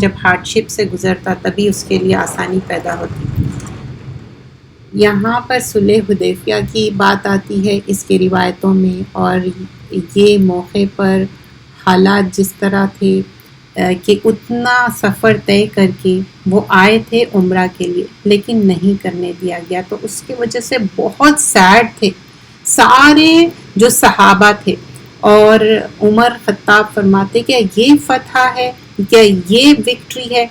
جب ہارڈشپ سے گزرتا تبھی اس کے لیے آسانی پیدا ہوتی. یہاں پر صلح حدیبیہ کی بات آتی ہے اس کی روایتوں میں، اور یہ موقع پر حالات جس طرح تھے کہ اتنا سفر طے کر کے وہ آئے تھے عمرہ کے لیے لیکن نہیں کرنے دیا گیا، تو اس کی وجہ سے بہت سیڈ تھے سارے جو صحابہ تھے. اور عمر خطاب فرماتے کہ یہ فتح ہے، کیا یہ وکٹری ہے.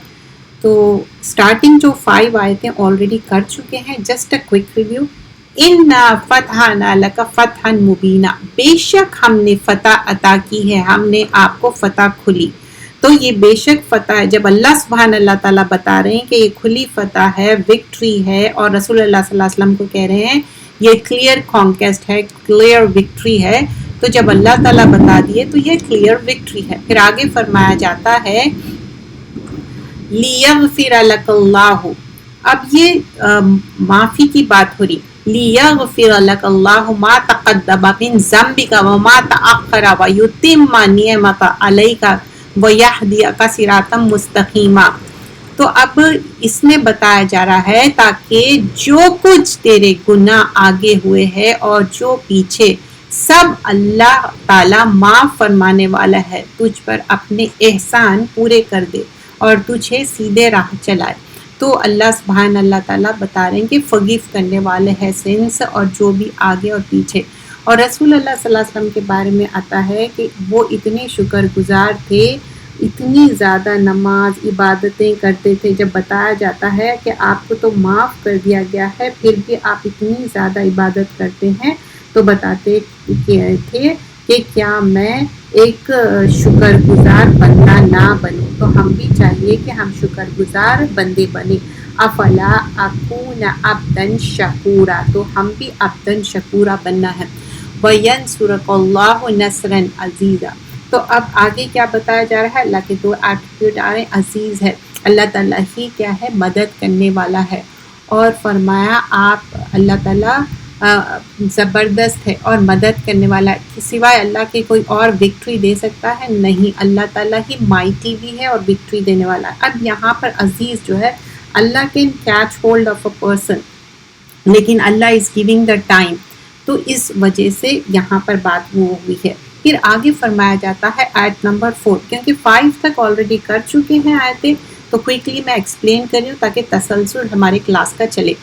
تو سٹارٹنگ جو 5 آیتیں آلریڈی کر چکے ہیں، جسٹ اے کوئک ریویو. اِنَّا فَتَحْنَا لَكَ فَتْحًا مُبِينًا، بے شک ہم نے فتح عطا کی ہے، ہم نے آپ کو فتح کھلی. تو یہ بے شک فتح ہے، جب اللہ سبحانہ اللہ تعالیٰ بتا رہے ہیں کہ یہ کھلی فتح ہے، وکٹری ہے، اور رسول اللہ صلی اللہ علیہ وسلم کو کہہ رہے ہیں یہ کلیئر کانکیسٹ ہے، کلیئر وکٹری ہے. تو جب اللہ تعالیٰ بتا دیے تو یہ کلیئر وکٹری ہے. پھر آگے فرمایا جاتا ہے لِيَغْفِرَ لَكَ اللَّهُ، اب یہ معافی کی بات ہو رہی. لِيَغْفِرَ لَكَ اللَّهُ مَا تَقَدَّمَ مِن ذَنبِكَ وَمَا تَأَخَّرَ وَيُتِمَّ نِعْمَتَهُ عَلَيْكَ وَيَهْدِيَكَ صِرَاطًا مُسْتَقِيمًا. تو اب اس میں بتایا جا رہا ہے تاکہ جو کچھ تیرے گناہ آگے ہوئے ہیں اور جو پیچھے، سب اللہ تعالیٰ معاف فرمانے والا ہے، تجھ پر اپنے احسان پورے کر دے اور تجھے سیدھے راہ چلائے. تو اللہ سبحانہ اللہ تعالیٰ بتا رہے ہیں کہ فگیو کرنے والے ہیں سنس، اور جو بھی آگے اور پیچھے. اور رسول اللہ صلی اللہ علیہ وسلم کے بارے میں آتا ہے کہ وہ اتنے شکر گزار تھے، اتنی زیادہ نماز عبادتیں کرتے تھے. جب بتایا جاتا ہے کہ آپ کو تو معاف کر دیا گیا ہے پھر بھی آپ اتنی زیادہ عبادت کرتے ہیں، تو بتاتے تھے کہ کیا میں ایک شکر گزار بندہ نہ بنوں. تو ہم بھی چاہیے کہ ہم شکر گزار بندے بنیں. افلا اکون عبدا شکورا، تو ہم بھی عبدا شکورا بننا ہے. وینصرک اللہ نصرا عزیزا. تو اب آگے کیا بتایا جا رہا ہے؟ اللہ کے 2 ایٹریبیوٹ آ رہے ہیں. عزیز ہے، اللہ تعالیٰ ہی کیا ہے؟ مدد کرنے والا ہے. اور فرمایا آپ اللہ تعالیٰ زبردست ہے اور مدد کرنے والا ہے. سوائے اللہ کے کوئی اور وکٹری دے سکتا ہے؟ نہیں، اللہ تعالیٰ ہی مائٹی بھی ہے اور وکٹری دینے والا ہے. اب یہاں پر عزیز جو ہے، Allah can catch hold of a person, لیکن Allah is giving the time. تو اس وجہ سے یہاں پر بات وہ ہوئی ہے. پھر آگے فرمایا جاتا ہے آیت نمبر 4، کیونکہ 5 تک آلریڈی کر چکے ہیں آیتیں، تو کوئکلی میں ایکسپلین کر رہی ہوں تاکہ تسلسل ہمارے کلاس کا چلے.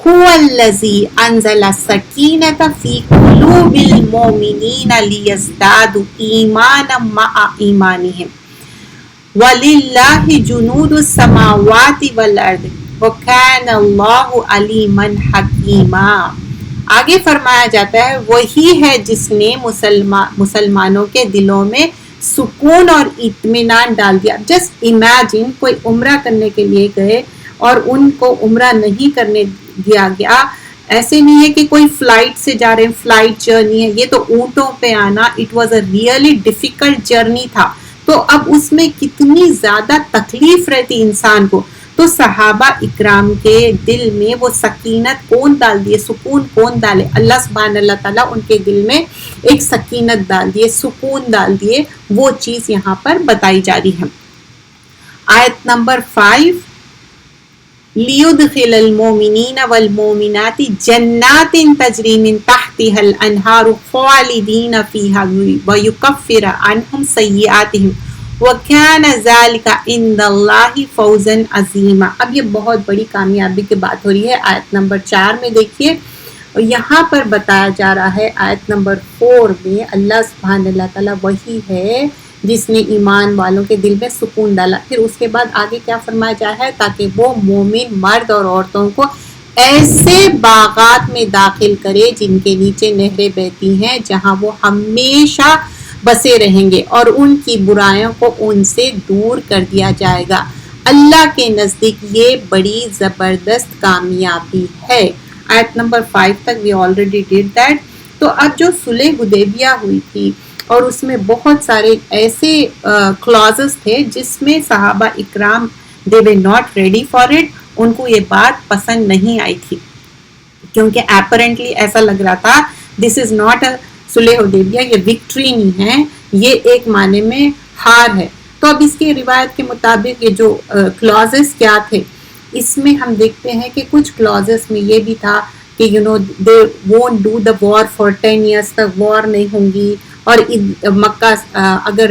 هو الذی انزل السکینۃ فی قلوب المؤمنین لیزدادوا ایمانا مع ایمانہم وَلِلَّهِ جُنُودُ السَّمَاوَاتِ وَالْأَرْضِ وَكَانَ اللَّهُ عَلِيمًا حَكِيمًا. آگے فرمایا جاتا ہے وہی ہے جس نے مسلمانوں کے دلوں میں سکون اور اطمینان ڈال دیا. جسٹ امیجن کوئی عمرہ کرنے کے لیے گئے اور ان کو عمرہ نہیں کرنے دیا گیا. ایسے نہیں ہے کہ کوئی فلائٹ سے جا رہے ہیں، فلائٹ جرنی ہے، یہ تو اونٹوں پہ آنا، it was a really difficult journey تھا. تو اب اس میں کتنی زیادہ تکلیف رہتی انسان کو. تو صحابہ اکرام کے دل میں وہ سکینت کون ڈال دیے، سکون کون ڈالے؟ اللہ سبحانہ اللہ تعالیٰ ان کے دل میں ایک سکینت ڈال دیے، سکون ڈال دیے. وہ چیز یہاں پر بتائی جا رہی ہے. آیت نمبر 5، لِيُدْخِلَ الْمُؤْمِنِينَ وَالْمُؤْمِنَاتِ جَنَّاتٍ تَجْرِي مِن تَحْتِهَا الْأَنْهَارُ خَالِدِينَ فِيهَا وَيُكَفِّرُ عَنْهُمْ سَيِّئَاتِهِمْ وَكَانَ ذَلِكَ عِندَ اللَّهِ فَوْزًا عَظِيمًا. اب یہ بہت بڑی کامیابی کی بات ہو رہی ہے. آیت نمبر 4 میں دیکھیے، یہاں پر بتایا جا رہا ہے آیت نمبر 4 میں اللہ سبحانہ اللہ تعالیٰ وہی ہے جس نے ایمان والوں کے دل میں سکون ڈالا. پھر اس کے بعد آگے کیا فرمایا جا ہے؟ تاکہ وہ مومن مرد اور عورتوں کو ایسے باغات میں داخل کرے جن کے نیچے نہریں بہتی ہیں، جہاں وہ ہمیشہ بسے رہیں گے اور ان کی برائیوں کو ان سے دور کر دیا جائے گا. اللہ کے نزدیک یہ بڑی زبردست کامیابی ہے. آیت نمبر 5 تک وی آلریڈی ڈیڈ دیٹ. تو اب جو صلح حدیبیہ ہوئی تھی اور اس میں بہت سارے ایسے کلازز تھے جس میں صحابہ اکرام they were not ready for it. ان کو یہ بات پسند نہیں آئی تھی، کیونکہ اپیرنٹلی ایسا لگ رہا تھا دس از ناٹ اے صلح حدیبیہ، یہ وکٹری نہیں ہے، یہ ایک معنی میں ہار ہے. تو اب اس کے روایت کے مطابق یہ جو کلازز کیا تھے، اس میں ہم دیکھتے ہیں کہ کچھ کلازز میں یہ بھی تھا کہ they won't do the war for 10 years تک وار نہیں ہوں گی، اور مکہ اگر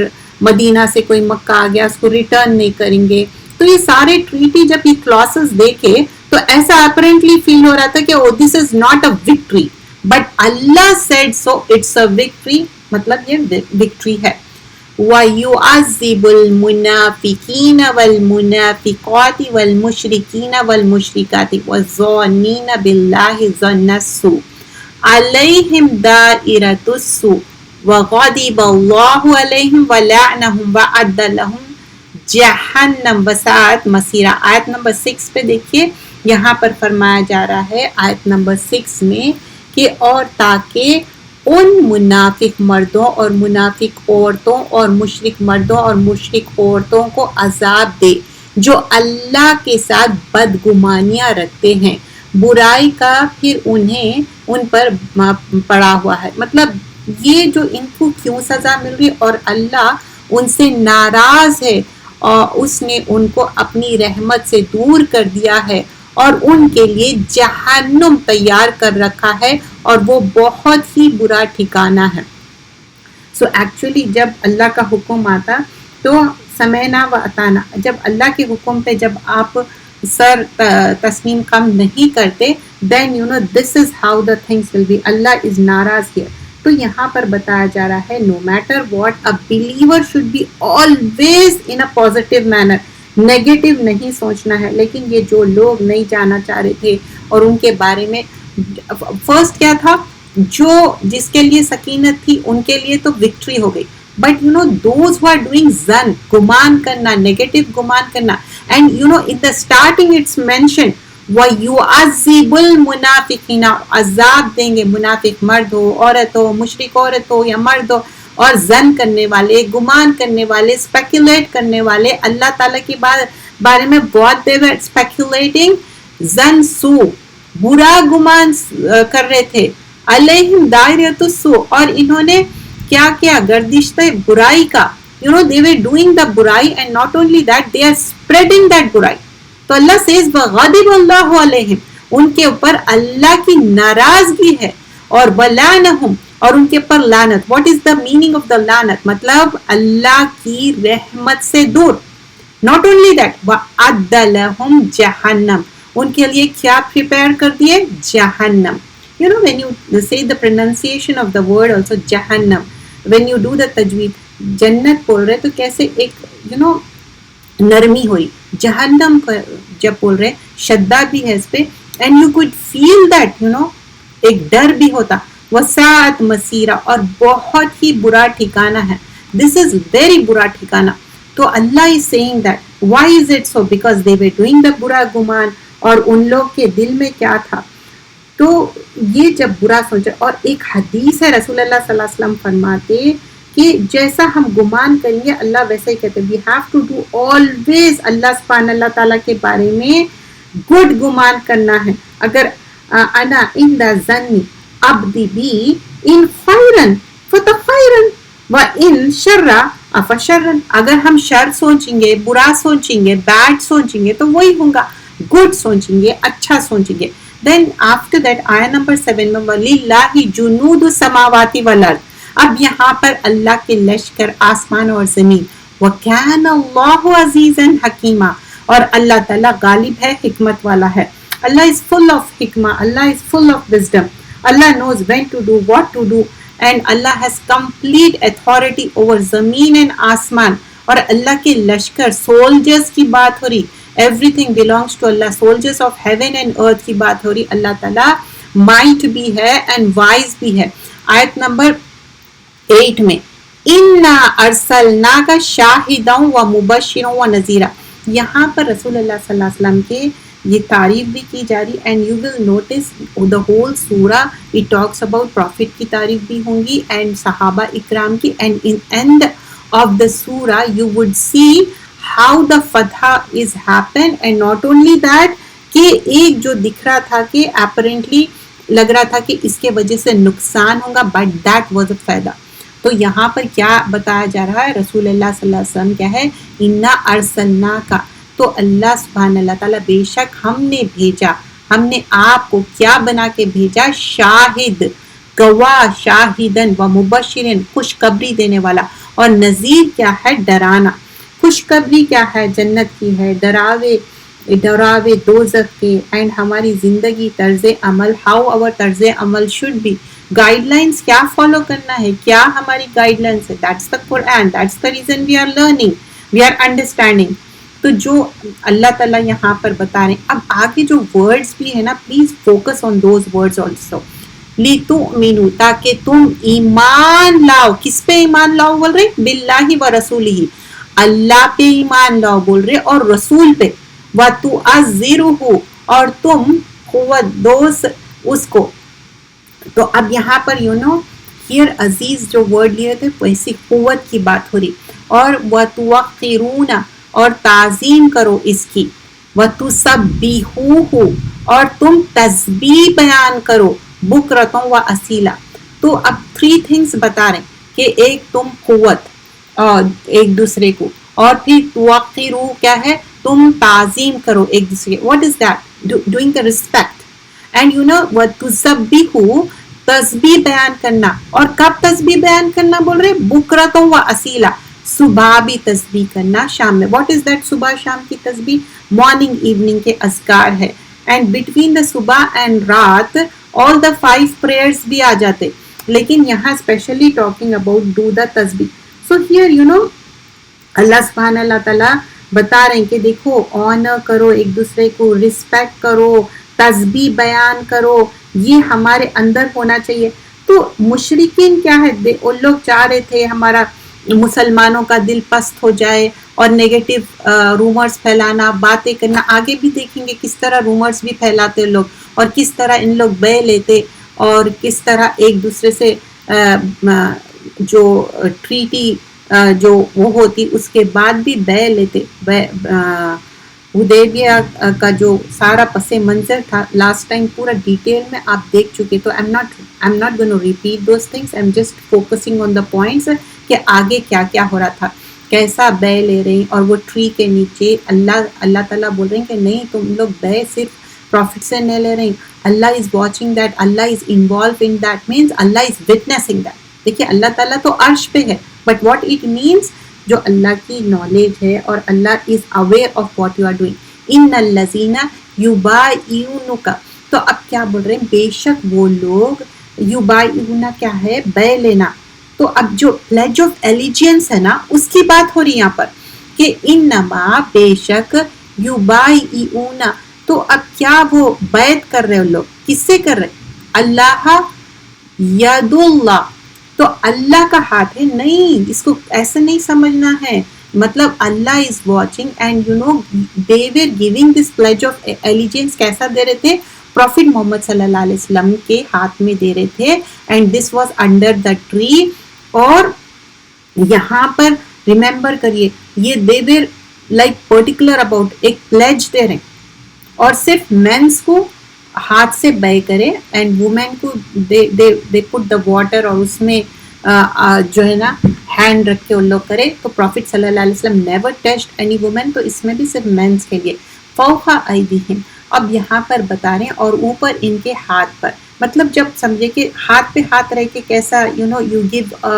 مدینہ سے کوئی مکہ آ گیا اس کو ریٹرن نہیں کریں گے. تو یہ سارے ٹریٹی جب یہ کلاسز دیکھے تو ایسا اپرنٹلی فیل ہو رہا تھا کہ this is not a victory, but Allah said so it's a victory, مطلب یہ وکٹری ہے. وَيُعَذِّبُ الْمُنَافِقِينَ وَالْمُنَافِقَاتِ وَالْمُشْرِكِينَ وَالْمُشْرِكَاتِ وَالظَّانِّينَ بِاللَّهِ ظَنَّ السُّوءِ عَلَيْهِمْ دَائِرَةُ السُّوءِ وَغَضِبَ اللَّهُ عَلَيْهِمْ وَلَعَنَهُمْ وَأَعَدَّ لَهُمْ جہنم وساعت مصیرہ. آیت نمبر 6 پہ دیکھیے، یہاں پر فرمایا جا رہا ہے آیت نمبر 6 میں کہ اور تاکہ ان منافق مردوں اور منافق عورتوں اور مشرک مردوں اور مشرک عورتوں کو عذاب دے جو اللہ کے ساتھ بدگمانیاں رکھتے ہیں، برائی کا پھر انہیں ان پر پڑا ہوا ہے. مطلب یہ جو ان کو کیوں سزا مل رہی اور اللہ ان سے ناراض ہے اور اس نے ان کو اپنی رحمت سے دور کر دیا ہے اور ان کے لیے جہنم تیار کر رکھا ہے اور وہ بہت ہی برا ٹھکانہ ہے. سو ایکچولی جب اللہ کا حکم آتا تو سمعنا و اطعنا، جب اللہ کے حکم پہ جب آپ سر تسلیم کم نہیں کرتے then this is how the things will be. Allah is ناراض ہے. تو یہاں پر بتایا جا رہا ہے no matter what a believer should be always in a positive manner. Negative نہیں سوچنا ہے. لیکن یہ جو لوگ نہیں جانا چاہ رہے تھے اور ان کے بارے میں فرسٹ کیا تھا، جو جس کے لیے سکینت تھی ان کے لیے تو وکٹری ہو گئی، but those who are doing ظن، گمان کرنا، نیگیٹو گمان کرنا، and in the starting it's mentioned وَيُعَذِّبُ الْمُنَافِقِينَ، عذاب دیں گے منافق مرد ہو، عورت ہو، مشرک عورت ہو یا مرد ہو، اور ظن کرنے والے، گمان کرنے والے، اسپیکولیٹ کرنے والے اللہ تعالیٰ کے بارے میں بہت they were speculating ظن سو، برا گمان کر رہے تھے. علیہم دائرۃ السوء، اور انہوں نے کیا کیا، گردشتہ برائی کا. they were doing the برائی and not only that they are spreading that برائی. تو اللہ says وَغَضِبَ اللَّهُ عَلَيْهِمْ، ان کے اوپر اللہ کی ناراضگی ہے، اور وَلَعَنَهُمْ، اور ان کے اوپر لعنت. What is the meaning of the لعنت؟ مطلب اللہ کی رحمت سے دور. Not only that وَأَعَدَّ لَهُمْ جَهَنَّمْ، ان کے لیے کیا پریپیئر کر دیے، جہنم. when you say the pronunciation of the word also جہنم، when you do the تجوید، جنت بول رہے تو کیسے ایک نرمی ہوئی، جہنم جب بول رہے شدہ بھی ہے اس پہ، and you could feel that ایک ڈر بھی ہوتا. وسعت مسیرہ، اور بہت ہی برا ٹھکانہ ہے. this is very برا ٹھکانہ. تو اللہ is saying that why is it so because they were doing the برا گمان، اور ان لوگ کے دل میں کیا تھا. تو یہ جب برا سوچا، اور ایک حدیث ہے رسول اللہ صلی اللہ علیہ وسلم فرماتے کہ جیسا ہم گمان کریں گے اللہ ویسا ہی کہتے. we have to do always اللہ سبحانہ اللہ تعالیٰ کے بارے میں گڈ گمان کرنا ہے. اگر انا ان دا ظن عبدی بی ان خیرن فتخیرن و ان شرا افشرن، اگر ہم شر سوچیں گے، برا سوچیں گے، بیڈ سوچیں گے تو وہی ہوگا، گڈ سوچیں گے، اچھا سوچیں گے. دین آفٹر دیٹ آیا نمبر 7 میں وَلِلَّهِ جُنُودُ السَّمَاوَاتِ وَالْأَرْضِ، اب یہاں پر اللہ کے لشکر آسمان اور زمین. وَكَانَ اللَّهُ عَزِيزًا حَكِيمًا، اور اللہ تعالیٰ غالب ہے، حکمت والا ہے. اللہ is full of حکمہ، Allah is full of wisdom. Allah knows when to do, what to do, and Allah has complete authority over زمین and آسمان. اور اللہ کے لشکر سولجرز کی بات ہو رہی، everything belongs to Allah. soldiers of heaven and earth کی بات ہو رہی. اللہ تعالیٰ might بھی ہے and wise بھی ہے. آیت نمبر 8 میں اِنَّا أَرْسَلْنَاكَ شَاهِدًا وَمُبَشِّرًا وَنَذِيرًا، یہاں پر رسول اللہ صلی اللہ علیہ وسلم کے یہ تعریف بھی کی جا رہی. And you will notice the whole سورہ اٹ ٹاکس اباؤٹ پروفٹ کی تعریف بھی ہوں گی اینڈ صحابہ اکرام کی. And in end of the سورہ you would see how the فتح is happen. And not only that کہ ایک جو دکھ رہا تھا کہ اپرنٹلی لگ رہا تھا کہ اس کے وجہ سے نقصان ہوگا، بٹ دیٹ واز اے فائدہ. تو یہاں پر کیا بتایا جا رہا ہے؟ رسول اللہ صلی اللہ علیہ وسلم کیا ہے؟ انا ارسلنا کا، تو اللہ سبحانہ اللہ تعالیٰ بے شک ہم نے بھیجا، ہم نے آپ کو کیا بنا کے بھیجا؟ شاہد، گواہ، شاہدن و مبشرن، خوشخبری دینے والا، اور نذیر کیا ہے؟ ڈرانا۔ خوشخبری کیا ہے؟ جنت کی ہے، ڈراوے دوزخ کے، اینڈ ہماری زندگی، طرز عمل، ہاؤ اور طرز عمل شوڈ بی، گائیڈ لائنس کیا فالو کرنا ہے، کیا ہماری گائیڈ لائنس ہے، that's the Quran, that's the reason we are learning, we are understanding. تو جو اللہ تعالیٰ یہاں پر بتا رہے ہیں، اب آگے جو ورڈز بھی ہے نا، please focus on those words also, لِتُؤْمِنُوا، تاکہ تم ایمان لاؤ، کس پہ ایمان لاؤ بول رہے؟ باللہ و رسولہ، اللہ پہ ایمان لاؤ بول رہے، اور رسول پہ، وَتُعَزِّرُهُ، اور تم قوت دو اس کو۔ تو اب یہاں پر ہیئر عزیز جو ورڈ لیے تھے، ویسی قوت کی بات ہو رہی، اور وَتُوَقِّرُونَ، اور تعظیم کرو اس کی، وَتُسَبِّحُوهُ، اور تم تسبیح بیان کرو، بکرتوں و اصیلا۔ تو اب 3 تھنگس بتا رہے ہیں کہ ایک تم قوت اور ایک دوسرے کو، اور پھر توقیرو کیا ہے؟ تم تعظیم کرو ایک دوسرے، what is that? Doing the respect. And وَتُسَبِّحُ، تسبیح بیان کرنا، اور کب تسبیح بیان کرنا بول رہے؟ بکرتوں و اصیلا، صبح بھی تسبیح کرنا، شام میں۔ واٹ از دیٹ صبح شام کی تسبیح؟ مارننگ ایوننگ کے اذکار ہے، اینڈ بٹوین دا صبح اینڈ رات آل دا 5 پریئرز بھی آ جاتے، لیکن یہاں especially talking about do the تسبیح۔ سو ہیئر اللہ سبحانہ اللہ تعالیٰ بتا رہے ہیں کہ دیکھو، آنر کرو ایک دوسرے کو، رسپیکٹ کرو، تسبیح بیان کرو، یہ ہمارے اندر ہونا چاہیے۔ تو مشرکین کیا ہے؟ ان لوگ چاہ رہے تھے ہمارا مسلمانوں کا دل پست ہو جائے، اور نیگیٹو رومرز پھیلانا، باتیں کرنا، آگے بھی دیکھیں گے کس طرح رومرز بھی پھیلاتے لوگ، اور کس طرح ان لوگ بے لیتے، اور کس طرح ایک دوسرے سے جو ٹریٹی جو وہ ہوتی اس کے بعد بھی بے لیتے۔ حدیبیہ کا جو سارا پس منظر تھا لاسٹ ٹائم پورا ڈیٹیل میں آپ دیکھ چکے، تو I'm not going to repeat those things, I'm just focusing on the points کہ آگے کیا کیا ہو رہا تھا، کیسا بے لے رہے ہیں، اور وہ ٹری کے نیچے اللہ تعالیٰ بول رہے ہیں کہ نہیں، تم لوگ بے صرف پروفٹ سے نہیں لے رہے ہیں، Allah is watching that, Allah is involve in that, means Allah is witnessing that. دیکھیے اللہ تعالیٰ تو عرش پہ ہے، بٹ واٹ اٹ مینس، جو اللہ کی نالج ہے، اور Allah is aware of what you are doing. ان الذین یبایعونک، تو اب کیا بول رہے ہیں؟ بے شک وہ لوگ، یبایعون کیا ہے؟ بے لینا۔ تو اب جو پلیج آف ایلیجنس ہے نا، اس کی بات ہو رہی یہاں پر کہ انما بے شک یبایعون، تو اب کیا وہ بیعت کر رہے ہیں لوگ، کس سے کر رہے؟ اللہ، ید اللہ، تو اللہ کا ہاتھ ہے، نہیں، اس کو ایسے نہیں سمجھنا ہے، مطلب Allah is watching, and they were giving this pledge of allegiance، کیسا دے رہے تھے؟ پروفٹ محمد صلی اللہ علیہ وسلم کے ہاتھ میں دے رہے تھے، and this was under the tree. اور یہاں پر ریممبر کریے، یہ they were like particular about ایک پلیج دے رہے ہیں، اور صرف مینس کو ہاتھ سے بے کرے، اینڈ وومین کو they put the water، اور اس میں جو ہے نا ہینڈ رکھ کے ان لوگ کرے۔ تو پروفٹ صلی اللہ علیہ وسلم never touched any woman، تو اس میں بھی صرف مینس کے لیے۔ فوق ایدیہم، اب یہاں پر بتا رہے ہیں، اور اوپر ان کے ہاتھ پر، مطلب جب سمجھے کہ ہاتھ پہ ہاتھ رہ کے کیسا یو گیو،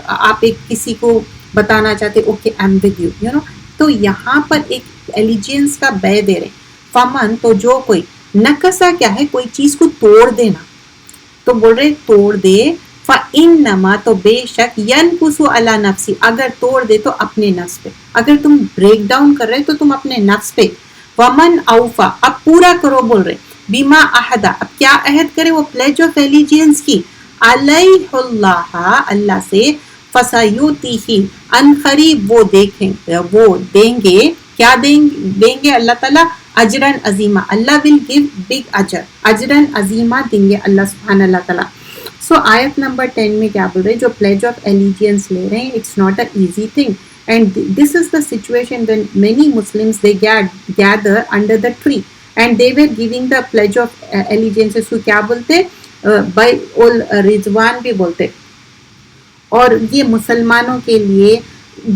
آپ ایک کسی کو بتانا چاہتے okay I am with you, تو یہاں پر ایک ایلیجنس کا بے دے رہے۔ فمن، تو جو کوئی، نکسا کیا ہے؟ کوئی چیز کو توڑ دینا، تو بول رہے توڑ دے، فَإِنَّمَا، تو بے شک، يَنْقُصُ عَلَى نَفْسِ، اگر توڑ دے تو اپنے نفس پہ، اگر تم بریک ڈاؤن کر رہے تو تم اپنے نفس پہ۔ وَمَنْ أَوْفَى، اب پورا کرو بول رہے، بِمَا أَحَدَ، اب کیا عہد کرے؟ وہ پلیج آف ایلیجنس کی، علیہ اللہ، اللہ سے، فَسَيُؤْتِيهِ، ان قریب وہ دیکھیں، وہ دیں گے، کیا دیں گے اللہ تعالیٰ؟ اجرن عظیمہ، اللہ ول گیو بگ اجر، اجرن عظیمہ دیں گے اللہ سبحانہ اللہ تعالیٰ۔ سو آیت نمبر 10 میں کیا بول رہے؟ جو پلیج آف ایلیجنس لے رہے ہیں، it's not a easy thing, and this is the situation when many Muslims they gather under the tree, and they were giving the pledge of allegiance, اس کو کیا بولتے؟ بائی اول رضوان بھی بولتے، اور یہ مسلمانوں کے لیے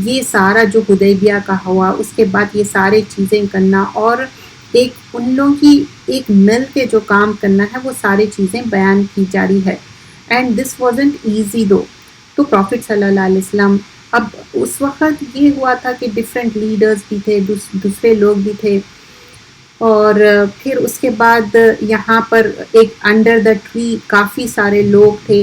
یہ سارا جو حدیبیہ کا ہوا، اس کے بعد یہ سارے چیزیں کرنا اور ایک ان لوگوں کی ایک مل کے جو کام کرنا ہے، وہ ساری چیزیں بیان کی جا رہی ہے. اینڈ دس وازنٹ ایزی دو. تو پروفٹ صلی اللہ علیہ وسلم، اب اس وقت یہ ہوا تھا کہ ڈفرینٹ لیڈرز بھی تھے، دوسرے لوگ بھی تھے، اور پھر اس کے بعد یہاں پر ایک انڈر دا ٹری کافی سارے لوگ تھے.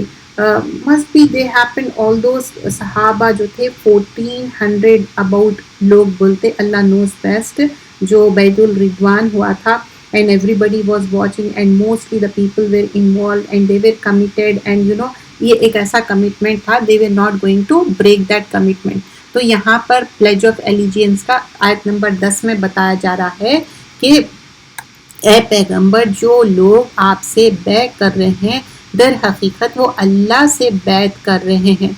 Must be they happen all those صحابہ جو تھے 1400 اباؤٹ لوگ بولتے، اللہ نوز بیسٹ، جو بیت الرضوان ہوا تھا. And everybody was watching and mostly the people were involved and they were committed. And you know یہ ایک ایسا کمٹمنٹ تھا، they were not going to break that commitment. تو یہاں پر پلیج آف ایلیجینس کا آیت نمبر 10 میں بتایا جا رہا ہے کہ اے پیغمبر، جو لوگ آپ سے بیعت کر رہے ہیں در حقیقت وہ اللہ سے بیعت کر رہے ہیں،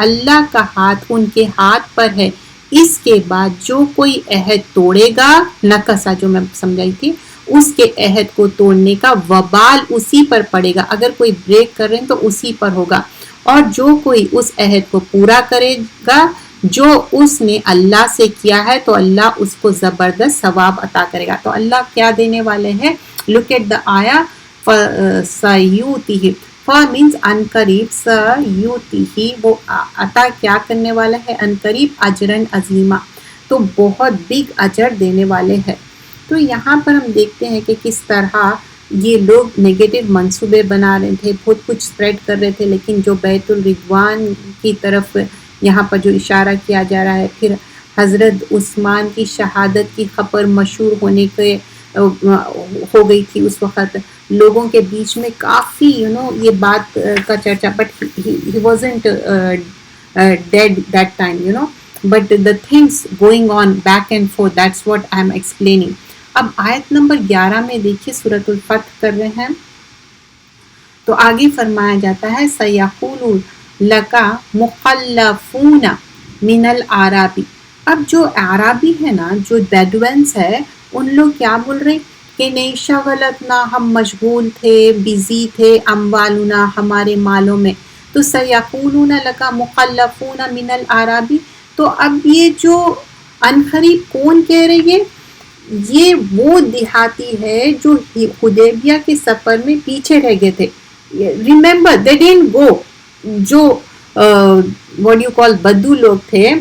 اللہ کا ہاتھ ان کے ہاتھ پر ہے. اس کے بعد جو کوئی عہد توڑے گا، نکسا جو میں سمجھائی تھی، اس کے عہد کو توڑنے کا وبال اسی پر پڑے گا. اگر کوئی بریک کر رہے ہیں تو اسی پر ہوگا. اور جو کوئی اس عہد کو پورا کرے گا جو اس نے اللہ سے کیا ہے، تو اللہ اس کو زبردست ثواب عطا کرے گا. تو اللہ کیا دینے والے ہیں؟ لک ایٹ دا آیا سیوتیہ. مینس ان قریب، سیوتیہ وہ عطا کیا کرنے والا ہے؟ ان قریب اجرن عظیمہ، تو بہت بگ اجر دینے والے ہیں. تو یہاں پر ہم دیکھتے ہیں کہ کس طرح یہ لوگ نگیٹو منصوبے بنا رہے تھے، بہت کچھ اسپریڈ کر رہے تھے، لیکن جو بیت الرضوان کی طرف یہاں پر جو اشارہ کیا جا رہا ہے، پھر حضرت عثمان کی شہادت کی خبر مشہور ہونے کے ہو گئی تھی. اس وقت لوگوں کے بیچ میں کافی یہ بات کا چرچا، but he wasn't dead that time but the things going on back and forth, that's what I am explaining. اب آیت نمبر 11 میں دیکھیے، سورۃ الفتح کر رہے ہیں تو آگے فرمایا جاتا ہے سَيَقُولُ لَكَ مُخَلَّفُونَ مِنَ الْأَعْرَابِ. اب جو اعرابی ہے نا، جو بیڈوینس ہے، ان لوگ کیا بول رہے کہ نہیں شغلتنا، ہم مشغول تھے، بزی تھے، اموالنا، ہمارے مالوں میں. تو سَيَقُولُونَ لَكَ مُخَلَّفُونَ مِنَ الْأَعْرَابِ. تو اب یہ جو عنقریب کون کہہ رہے ہیں؟ یہ وہ دیہاتی ہے جو حدیبیہ کے سفر میں پیچھے رہ گئے تھے. Remember they didn't go. جو what you call بدو لوگ تھے،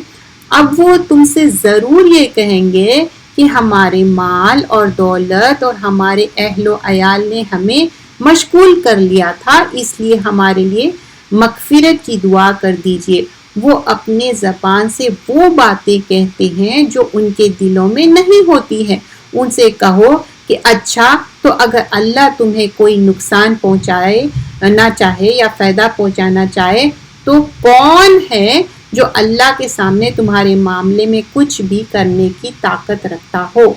اب وہ تم سے ضرور یہ کہیں گے کہ ہمارے مال اور دولت اور ہمارے اہل و عیال نے ہمیں مشغول کر لیا تھا، اس لیے ہمارے لیے مغفرت کی دعا کر دیجئے. وہ اپنے زبان سے وہ باتیں کہتے ہیں جو ان کے دلوں میں نہیں ہوتی ہیں. ان سے کہو کہ اچھا، تو اگر اللہ تمہیں کوئی نقصان پہنچائے نہ چاہے یا فائدہ پہنچانا چاہے تو کون ہے جو اللہ کے سامنے تمہارے معاملے میں کچھ بھی کرنے کی طاقت رکھتا ہو.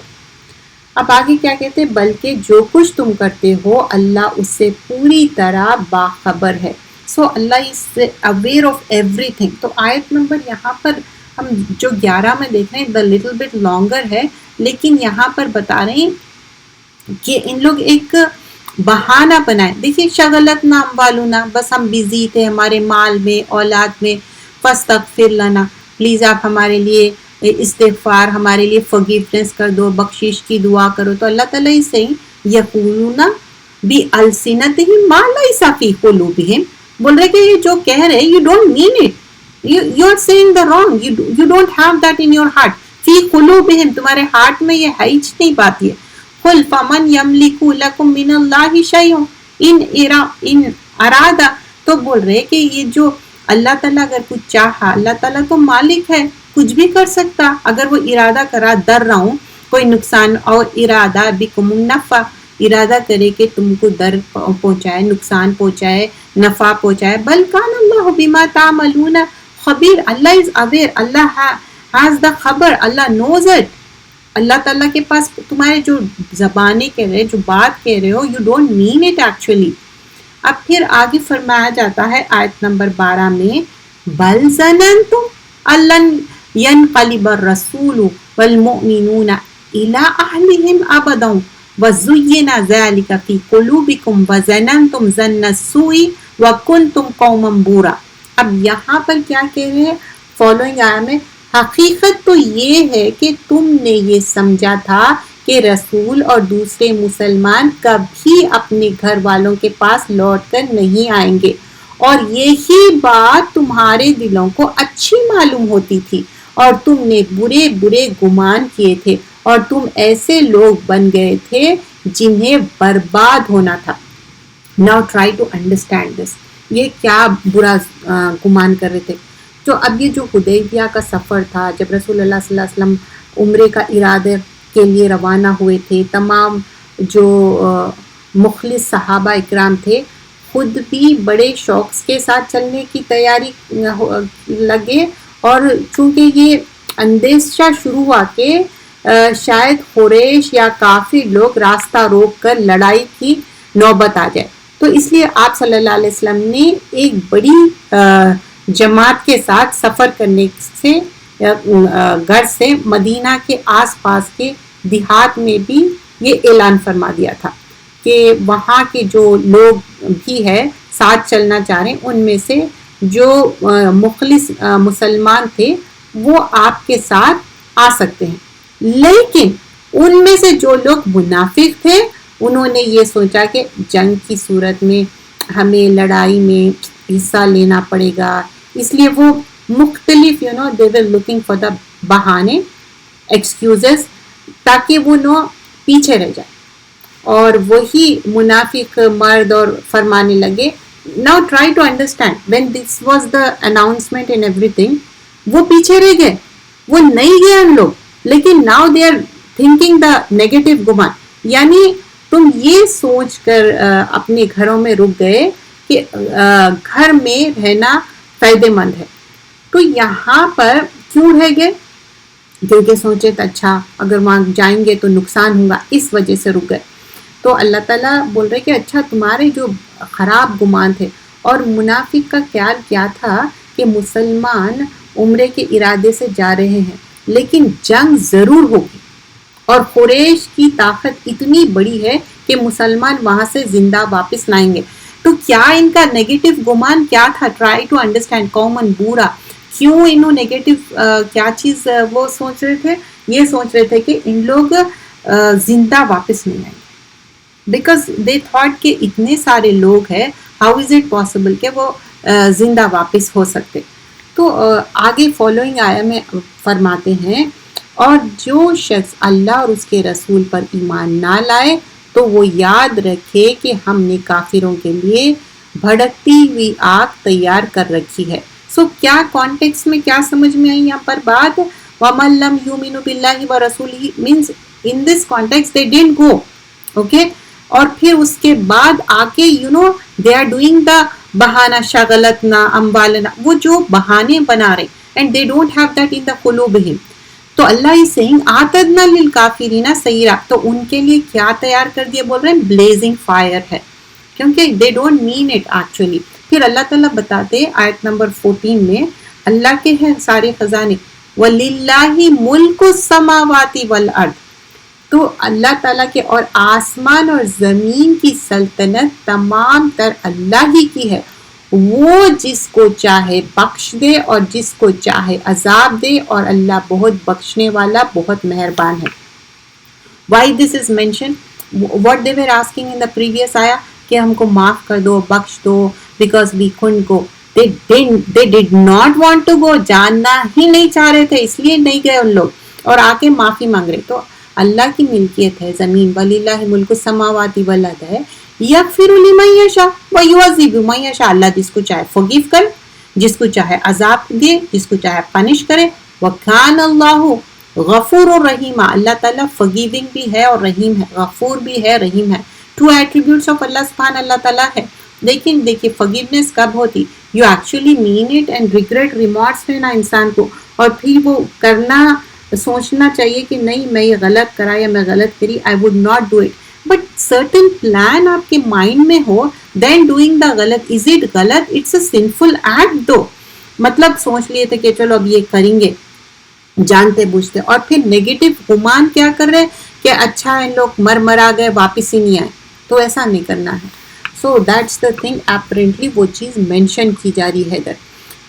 اب آگے کیا کہتے ہیں؟ بلکہ جو کچھ تم کرتے ہو اللہ اس سے پوری طرح باخبر ہے. So Allah is aware of everything. تو آیت نمبر یہاں پر ہم جو 11 میں دیکھ رہے ہیں دا لٹل بٹ لانگر ہے، لیکن یہاں پر بتا رہے ہیں کہ ان لوگ ایک بہانہ بنائے. دیکھیے شغلتنا اموالنا، بس ہم بزی تھے ہمارے مال میں، اولاد میں. فاستغفر لنا، پلیز آپ ہمارے لیے استغفار، ہمارے لیے فورگیونیس کر دو، بخشش کی دعا کرو. تو اللہ تعالیٰ ہی صحیح یقولون بِأَلْسِنَتِهِمْ مَا لَيْسَ فِي قُلُوبِهِمْ، بول رہے کہ یہ جو کہہ رہے you don't mean it, you are saying the wrong, you don't have that in your heart. فی قلوبہم، تمہارے ہارٹ میں یہ ہے ہی نہیں بات. یہ قل فمن یملک لکم من اللہ شیء ان ارادہ. تو بول رہے کہ یہ جو اللہ تعالیٰ اگر کچھ چاہا، اللہ تعالیٰ تو مالک ہے، کچھ بھی کر سکتا. اگر وہ ارادہ کرا در رہا ہوں کوئی نقصان، اور ارادہ بکم النفع، ارادہ کرے کہ تم کو در پہنچائے، نقصان پہنچائے، نفع پہنچائے. بل کان اللہ بما تعملون خبیر. اللہ is aware, Allah has the خبر، اللہ نوز اٹ. اللہ تعالیٰ کے پاس تمہارے جو زبانیں کہہ رہے، جو بات کہہ رہے ہو، you don't mean it actually. اب پھر آگے فرمایا جاتا ہے آیت نمبر 12 میں بل ظننتم ان ينقلب الرسول والمؤمنون الى اهلهم ابدا وزين ذلك في قلوبكم وظننتم ظن السوء وكنتم قوما بورا. اب یہاں پر کیا کہہ رہے ہیں فالوئنگ آیا میں، حقیقت تو یہ ہے کہ تم نے یہ سمجھا تھا کہ رسول اور دوسرے مسلمان کبھی اپنے گھر والوں کے پاس لوٹ کر نہیں آئیں گے، اور یہی بات تمہارے دلوں کو اچھی معلوم ہوتی تھی، اور تم نے برے برے گمان کیے تھے، اور تم ایسے لوگ بن گئے تھے جنہیں برباد ہونا تھا۔ Now try to understand this. یہ کیا برا گمان کر رہے تھے؟ تو اب یہ جو حدیبیہ کا سفر تھا، جب رسول اللہ صلی اللہ علیہ وسلم عمرے کا ارادے کے لیے روانہ ہوئے تھے، تمام جو مخلص صحابہ اکرام تھے خود بھی بڑے شوق کے ساتھ چلنے کی تیاری لگے، اور چونکہ یہ اندیشہ شروع ہوا کہ شاید قریش یا کافر لوگ راستہ روک کر لڑائی کی نوبت آ جائے، تو اس لیے آپ صلی اللہ علیہ وسلم نے ایک بڑی جماعت کے ساتھ سفر کرنے سے گھر سے مدینہ کے آس پاس کے دیہات میں بھی یہ اعلان فرما دیا تھا کہ وہاں کے جو لوگ بھی ہے ساتھ چلنا چاہ رہے ہیں، ان میں سے جو مخلص مسلمان تھے وہ آپ کے ساتھ آ سکتے ہیں، لیکن ان میں سے جو لوگ منافق تھے انہوں نے یہ سوچا کہ جنگ کی صورت میں ہمیں لڑائی میں حصہ لینا پڑے گا، اس لیے وہ مختلف they were looking for the بہانے ایکسکیوزز تاکہ وہ پیچھے رہ جائے، اور وہی منافق مرد اور فرمانے لگے. Now try to understand when this was the announcement and everything، وہ پیچھے رہ گئے، وہ نہیں گئے ان لوگ، لیکن now they are thinking the negative گمان، یعنی تم یہ سوچ کر اپنے گھروں میں رک گئے کہ گھر میں رہنا فائدہ مند ہے. تو یہاں پر کیوں رہ گئے؟ کیونکہ سوچے تو اچھا اگر وہاں جائیں گے تو نقصان ہوگا، اس وجہ سے رک گئے. تو اللہ تعالیٰ بول رہے کہ اچھا تمہارے جو خراب گمان تھے، اور منافق کا خیال کیا تھا کہ مسلمان عمرے کے ارادے سے جا رہے ہیں لیکن جنگ ضرور ہوگی، اور قریش کی طاقت اتنی بڑی ہے کہ مسلمان وہاں سے زندہ واپس لائیں گے. تو کیا ان کا نیگیٹو گمان کیا تھا؟ ٹرائی ٹو انڈرسٹینڈ قومن بورا، کیوں انہوں نیگیٹو کیا چیز وہ سوچ رہے تھے؟ یہ سوچ رہے تھے کہ ان لوگ زندہ واپس نہیں آئیں گے، بیکاز دے تھاٹ کہ اتنے سارے لوگ ہیں، ہاؤ از اٹ پاسبل کہ وہ زندہ واپس ہو سکتے. تو آگے فالوئنگ آیا میں فرماتے ہیں، اور جو شخص اللہ اور اس کے رسول پر ایمان نہ لائے تو وہ یاد رکھے کہ ہم نے کافروں کے لیے بھڑکتی ہوئی آگ تیار کر رکھی ہے. سو کیا کانٹیکس میں کیا سمجھ میں آئی یہاں پر بات؟ وَمَن لَّمْ يُؤْمِنُ بِاللَّهِ وَرَسُولِهِ means in this context they didn't go. okay؟ اور پھر اس کے بعد آ کے they are doing the بہانہ شغلتنا اموالنا، وہ جو بہانے بنا رہے and they don't have that in the قلوبہم. تو اللہ is saying آتدنا للکافرین سعیرا، تو ان کے لیے کیا تیار کر دیا؟ بول رہے ہیں بلیزنگ فائر ہے، کیونکہ they don't mean it actually. پھر اللہ تعالیٰ بتاتے آیت نمبر 14 میں اللہ کے ہیں سارے خزانے، وَلِلَّهِ مُلْكُ السَّمَاوَاتِ وَالْأَرْضِ، تو اللہ تعالیٰ کے اور آسمان اور زمین کی سلطنت تمام تر اللہ ہی کی ہے، وہ جس کو چاہے بخش دے اور جس کو چاہے عذاب دے، اور اللہ بہت بخشنے والا بہت مہربان ہے. Why this is mentioned? What they were asking in the previous ayah کہ ہم کو معاف کر دو، بخش دو، because we couldn't go. They did not want to go، جاننا ہی نہیں چاہ رہے تھے، اس لیے نہیں گئے ان لوگ، اور آ کے معافی مانگ رہے. تو اللہ کی ملکیت ہے زمین، وَلِلَّهِ مُلْكُ السَّمَاوَاتِ وَالْأَرْضِ ہے، یغفر لمن یشاء ویعذب من یشاء، اللہ جس کو چاہے فورگیو کرے، جس کو چاہے عذاب دے، جس کو چاہے پنش کرے. وَكَانَ اللَّهُ غفور الرحیم، اللہ تعالیٰ forgiving بھی ہے اور رحیم ہے، غفور بھی ہے، رحیم ہے. 2 attributes of اللہ سبحان اللہ تعالیٰ ہے. لیکن دیکھیے forgiveness کب ہوتی؟ you actually mean it and regret remorse لینا انسان کو، اور پھر وہ کرنا سوچنا چاہیے کہ نہیں میں یہ غلط کرا یا میں غلط کری، I would not do it. But certain plan آپ کے مائنڈ میں ہو then doing the غلط، is it غلط؟ it's a sinful act دو، مطلب سوچ لیے تھے کہ چلو اب یہ کریں گے جانتے بوجھتے، اور پھر نیگیٹو گمان کیا کر رہے کہ اچھا ان لوگ مرا گئے واپس ہی نہیں آئے، تو ایسا نہیں کرنا ہے. So that's the thing, apparently وہ چیز مینشن کی جا رہی ہے ادھر.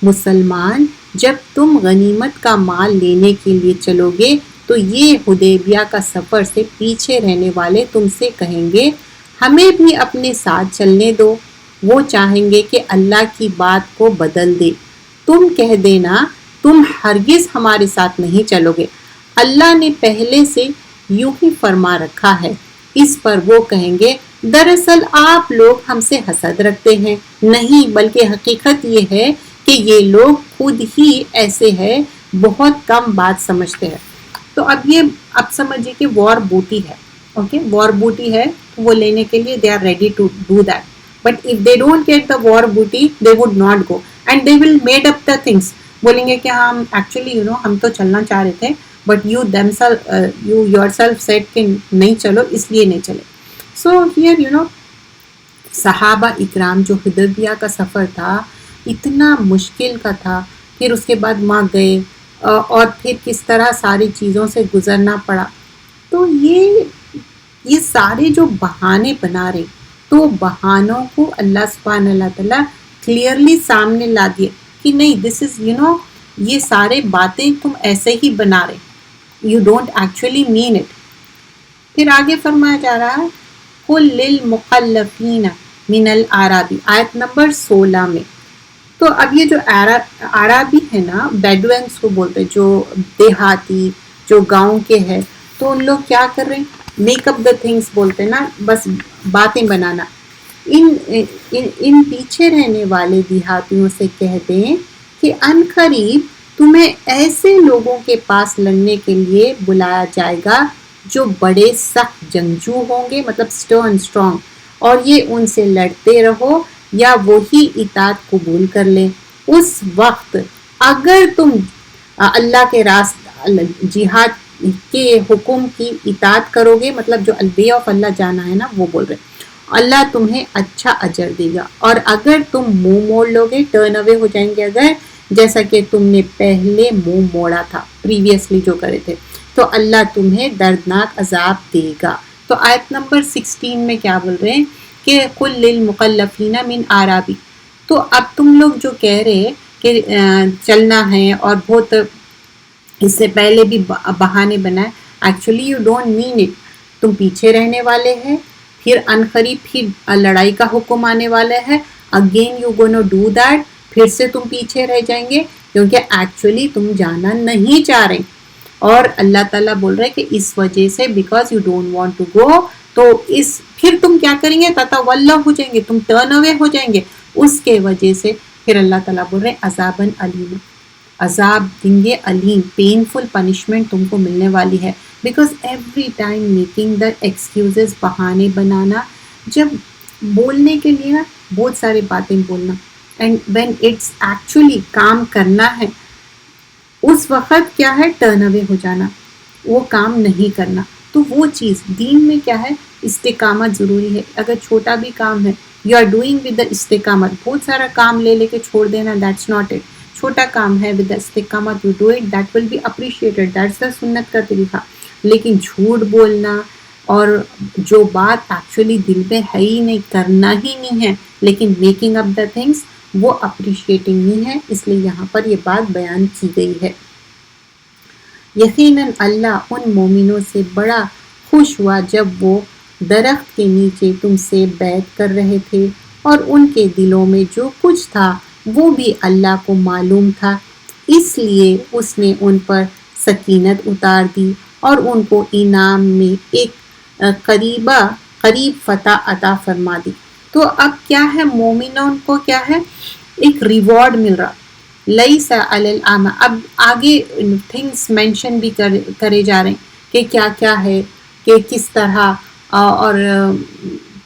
مسلمان جب تم غنیمت کا مال لینے کے لیے چلو گے تو یہ حدیبیہ کا سفر سے پیچھے رہنے والے تم سے کہیں گے ہمیں بھی اپنے ساتھ چلنے دو. وہ چاہیں گے کہ اللہ کی بات کو بدل دے. تم کہہ دینا تم ہرگز ہمارے ساتھ نہیں چلو گے. اللہ نے پہلے سے یوں ہی فرما رکھا ہے. اس پر وہ کہیں گے دراصل آپ لوگ ہم سے حسد رکھتے ہیں. نہیں بلکہ حقیقت یہ ہے کہ یہ لوگ خود ہی ایسے ہیں بہت کم بات سمجھتے ہیں. تو اب سمجھیے کہ وار بوٹی ہے. اوکے وار بوٹی ہے وہ لینے کے لیے they are ready to do that. But if they don't get the war booty they would not go and they will made up the things. بولیں گے کہ ہم ایکچولی ہم تو چلنا چاہ رہے تھے but you yourself said کہ نہیں چلو اس لیے نہیں چلے. سو ہیئر صحابہ اکرام جو حدیبیہ کا سفر تھا اتنا مشکل کا تھا. پھر اس کے بعد وہاں گئے اور پھر کس طرح ساری چیزوں سے گزرنا پڑا. تو یہ سارے جو بہانے بنا رہے تو بہانوں کو اللہ سبحانہ اللہ تعالیٰ کلیئرلی سامنے لا دیے کہ نہیں دس از یہ سارے باتیں تم ایسے ہی بنا رہے, you don't actually mean it. پھر آگے فرمایا جا رہا ہے قُل لِلْمُخَلَّفِينَ مِنَ الْأَعْرَابِ آیت نمبر 16 میں. تو اب یہ جو عرابی ہے نا بیڈوینس کو بولتے جو دیہاتی جو گاؤں کے ہے تو ان لوگ کیا کر رہے ہیں میک اپ دا تھنگس بولتے نا بس باتیں بنانا. ان پیچھے رہنے والے دیہاتیوں سے کہہ دیں کہ ان قریب تمہیں ایسے لوگوں کے پاس لڑنے کے لیے بلایا جائے گا جو بڑے سخت جنگجو ہوں گے مطلب اسٹرانگ اور یہ ان سے لڑتے رہو یا وہی اطاعت قبول کر لیں. اس وقت اگر تم اللہ کے راستہ جہاد کے حکم کی اطاعت کرو گے مطلب جو الوے آف اللہ جانا ہے نا وہ بول رہے اللہ تمہیں اچھا اجر دے گا. اور اگر تم منہ موڑ لو گے ٹرن اوے ہو جائیں گے اگر جیسا کہ تم نے پہلے منہ موڑا تھا پریویسلی جو کرے تھے تو اللہ تمہیں دردناک عذاب دے گا. تو آیت نمبر 16 میں کیا بول رہے ہیں کہ قُل لِلْمُخَلَّفِينَ مِنْ أَعْرَابِ. تو اب تم لوگ جو کہہ رہے کہ چلنا ہے اور بہت اس سے پہلے بھی بہانے بنائے actually you don't mean it. تم پیچھے رہنے والے ہیں پھر عنقریب پھر لڑائی کا حکم آنے والا ہے again you gonna do that پھر سے تم پیچھے رہ جائیں گے کیونکہ ایکچولی تم جانا نہیں چاہ رہے. اور اللہ تعالیٰ بول رہے کہ اس وجہ سے because you don't want to go تو پھر تم کیا کریں گے تتولّ ہو جائیں گے تم ٹرن اوے ہو جائیں گے. اس کے وجہ سے پھر اللہ تعالیٰ بول رہے عذاباً علیم عذاب دیں گے علیم پینفل پنشمنٹ تم کو ملنے والی ہے. Because every time making the excuses بہانے بنانا جب بولنے کے لیے نا بہت ساری باتیں بولنا اینڈ وین اٹس ایکچولی کام کرنا ہے اس وقت کیا ہے ٹرن اوے ہو جانا وہ کام نہیں کرنا. تو وہ چیز دین میں کیا ہے استقامت ضروری ہے. اگر چھوٹا بھی کام ہے you are doing with the استقامت بہت سارا کام لے کے چھوڑ دینا دیٹس ناٹ اٹ. چھوٹا کام ہے ود دا استقامت you do it that will be appreciated that's the سنت کا طریقہ. لیکن جھوٹ بولنا اور جو بات ایکچولی دل میں ہے ہی نہیں کرنا ہی نہیں ہے لیکن میکنگ اپ دا تھنگس وہ اپریشیٹنگ نہیں ہے. اس لیے یہاں پر یہ بات بیان کی گئی ہے. یقیناً اللہ ان مومنوں سے بڑا خوش ہوا جب وہ درخت کے نیچے تم سے بیعت کر رہے تھے اور ان کے دلوں میں جو کچھ تھا وہ بھی اللہ کو معلوم تھا اس لیے اس نے ان پر سکینت اتار دی اور ان کو انعام میں ایک قریب فتح عطا فرما دی. تو اب کیا ہے مومنوں کو کیا ہے ایک ریوارڈ مل رہا. لیس علی الاعمی اب آگے تھنگس مینشن بھی کرے جا رہے ہیں کہ کیا کیا ہے کہ کس طرح اور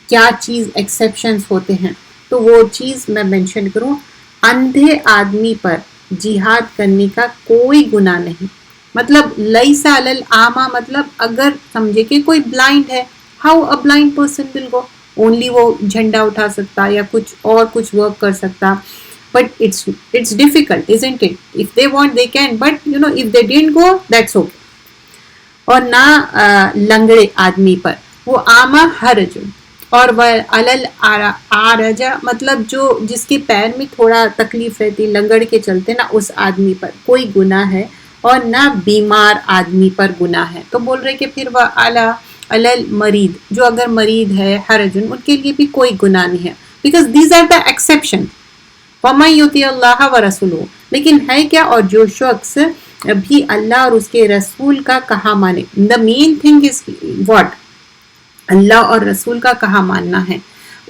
کیا چیز ایکسیپشنز ہوتے ہیں. تو وہ چیز میں مینشن کروں اندھے آدمی پر جہاد کرنے کا کوئی گناہ نہیں. مطلب لیس علی الاعمی مطلب اگر سمجھے کہ کوئی بلائنڈ ہے how a blind person will go only وہ جھنڈا اٹھا سکتا یا کچھ ورک کر سکتا but it's difficult isn't it. If they want they can but if they didn't go that's okay. اور نہ لنگڑے آدمی پر وہ آما حرج اور وَعَلَى الْأَعْرَجَ مطلب جو جس کے پیر میں تھوڑا تکلیف رہتی، لنگڑ کے چلتے نا، اس آدمی پر کوئی گناہ ہے اور نہ بیمار آدمی پر گناہ ہے. تو بول رہے کہ پھر وَعَلَى المرید، جو اگر مریض ہے، حرجن، ان کے لیے بھی کوئی گناہ نہیں ہے. Because these are the exception. وَمَن يُطِعِ اللَّهَ وَرَسُولَهُ، لیکن ہے کیا، اور جو شخص بھی اللہ اور اس کے رسول کا کہا مانے. دا مین تھنگ از واٹ، اللہ اور رسول کا کہا ماننا ہے،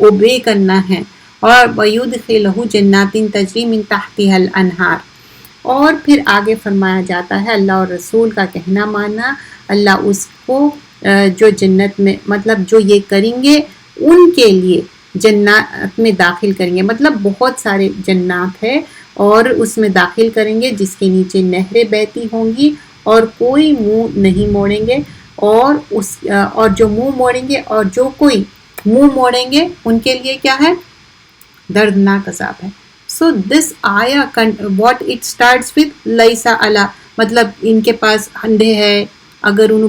اوبے کرنا ہے. اور وَيُدْخِلُهُ جَنَّاتٍ تَجْرِي مِن تَحْتِهَا الْأَنْهَارُ، اور پھر آگے فرمایا جاتا ہے اللہ اور رسول کا کہنا ماننا، اللہ اس کو جو جنت میں، مطلب جو یہ کریں گے ان کے لیے جنات میں داخل کریں گے. مطلب بہت سارے جنات ہے اور اس میں داخل کریں گے جس کے نیچے نہریں بہتی ہوں گی اور کوئی منہ نہیں موڑیں گے، اور جو منہ موڑیں گے اور جو کوئی منہ موڑیں گے ان کے لیے کیا ہے، دردناک عذاب ہے. سو دس آیا واٹ اٹ اسٹارٹس وتھ لیسا علی، مطلب ان کے پاس اندھے ہے، اگر ان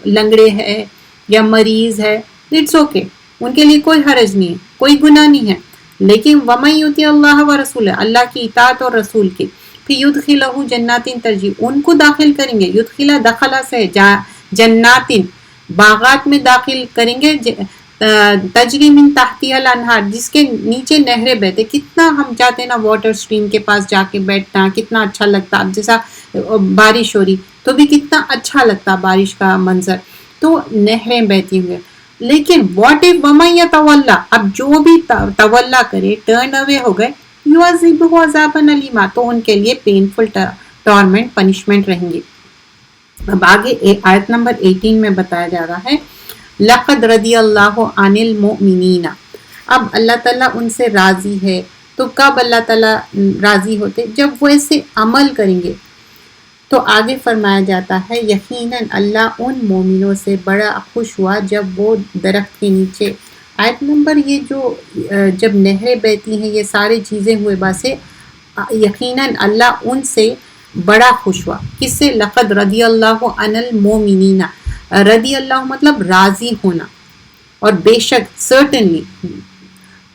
لنگڑے ہے یا مریض ہے، اٹس اوکے، ان کے لیے کوئی حرج نہیں ہے، کوئی گناہ نہیں ہے. لیکن وَمَن يُطِعِ اللَّهَ وَرَسُولَهُ، اللہ کی اطاعت اور رسول کی، پھر يُدْخِلُهُ جَنَّاتٍ تَجْرِی، ان کو داخل کریں گے. یدخلا دخلا سے جناتن، باغات میں داخل کریں گے، تجری من تحتها الانہار، جس کے نیچے نہریں بہتے. کتنا ہم جاتے ہیں نا واٹر سٹریم کے پاس جا کے بیٹھنا، کتنا اچھا لگتا. اب جیسا بارش ہو رہی تو بھی کتنا اچھا لگتا بارش کا منظر، تو نہریں بہتی ہوئے. لیکن واٹ اف وَمَن يَتَوَلَّى، اب جو بھی تولا کرے، ٹرن اوے ہو گئے، يُعَذِّبْهُ عَذَابًا أَلِيمًا، تو ان کے لیے پینفل ٹارمنٹ، پنشمنٹ رہیں گی. اب آگے آیت نمبر 18 میں بتایا جا رہا ہے لَقَدْ رَضِيَ اللَّهُ عَنِ الْمُؤْمِنِينَ. اب اللہ تعالیٰ ان سے راضی ہے. تو کب اللہ تعالیٰ راضی ہوتے؟ جب وہ ایسے عمل کریں گے. تو آگے فرمایا جاتا ہے یقیناً اللہ ان مومنوں سے بڑا خوش ہوا جب وہ درخت کے نیچے. آیت نمبر یہ جو جب نہریں بہتی ہیں، یہ ساری چیزیں ہوئے باسے، یقیناً اللہ ان سے بڑا خوش ہوا. کس سے؟ لقد رضی اللہ عن المومنین. رضی اللہ مطلب راضی ہونا، اور بے شک سرٹنلی.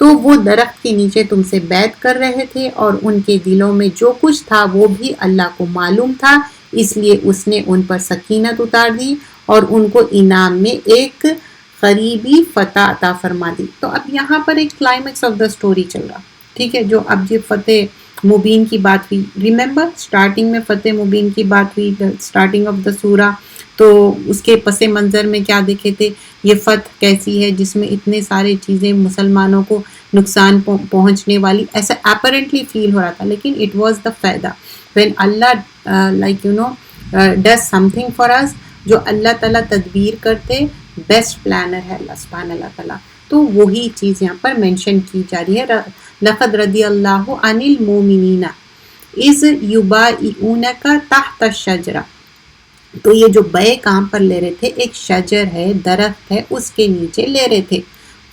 تو وہ درخت کے نیچے تم سے بیعت کر رہے تھے اور ان کے دلوں میں جو کچھ تھا وہ بھی اللہ کو معلوم تھا، اس لیے اس نے ان پر سکینت اتار دی اور ان کو انعام میں ایک قریبی فتح عطا فرما دی. تو اب یہاں پر ایک کلائمیکس آف دا سٹوری چل رہا، ٹھیک ہے، جو اب یہ فتح مبین کی بات ہوئی. ریممبر سٹارٹنگ میں فتح مبین کی بات ہوئی، سٹارٹنگ آف دا سورہ. تو اس کے پس منظر میں کیا دیکھے تھے، یہ فتح کیسی ہے جس میں اتنے سارے چیزیں مسلمانوں کو نقصان پہنچنے والی، ایسا اپیرنٹلی فیل ہو رہا تھا. لیکن اٹ واز دا فائدہ when Allah like does something for us. جو اللہ تعالیٰ تدبیر کرتے، بیسٹ پلانر ہے اللہ سبحانہ اللہ تعالیٰ. تو وہی چیز یہاں پر مینشن کی جا رہی ہے. لقد رضی اللہ عن المومنین اذ یبایعونک تحت الشجرہ. تو یہ جو بے کام پر لے رہے تھے، ایک شجر ہے، درخت ہے، اس کے نیچے لے رہے تھے.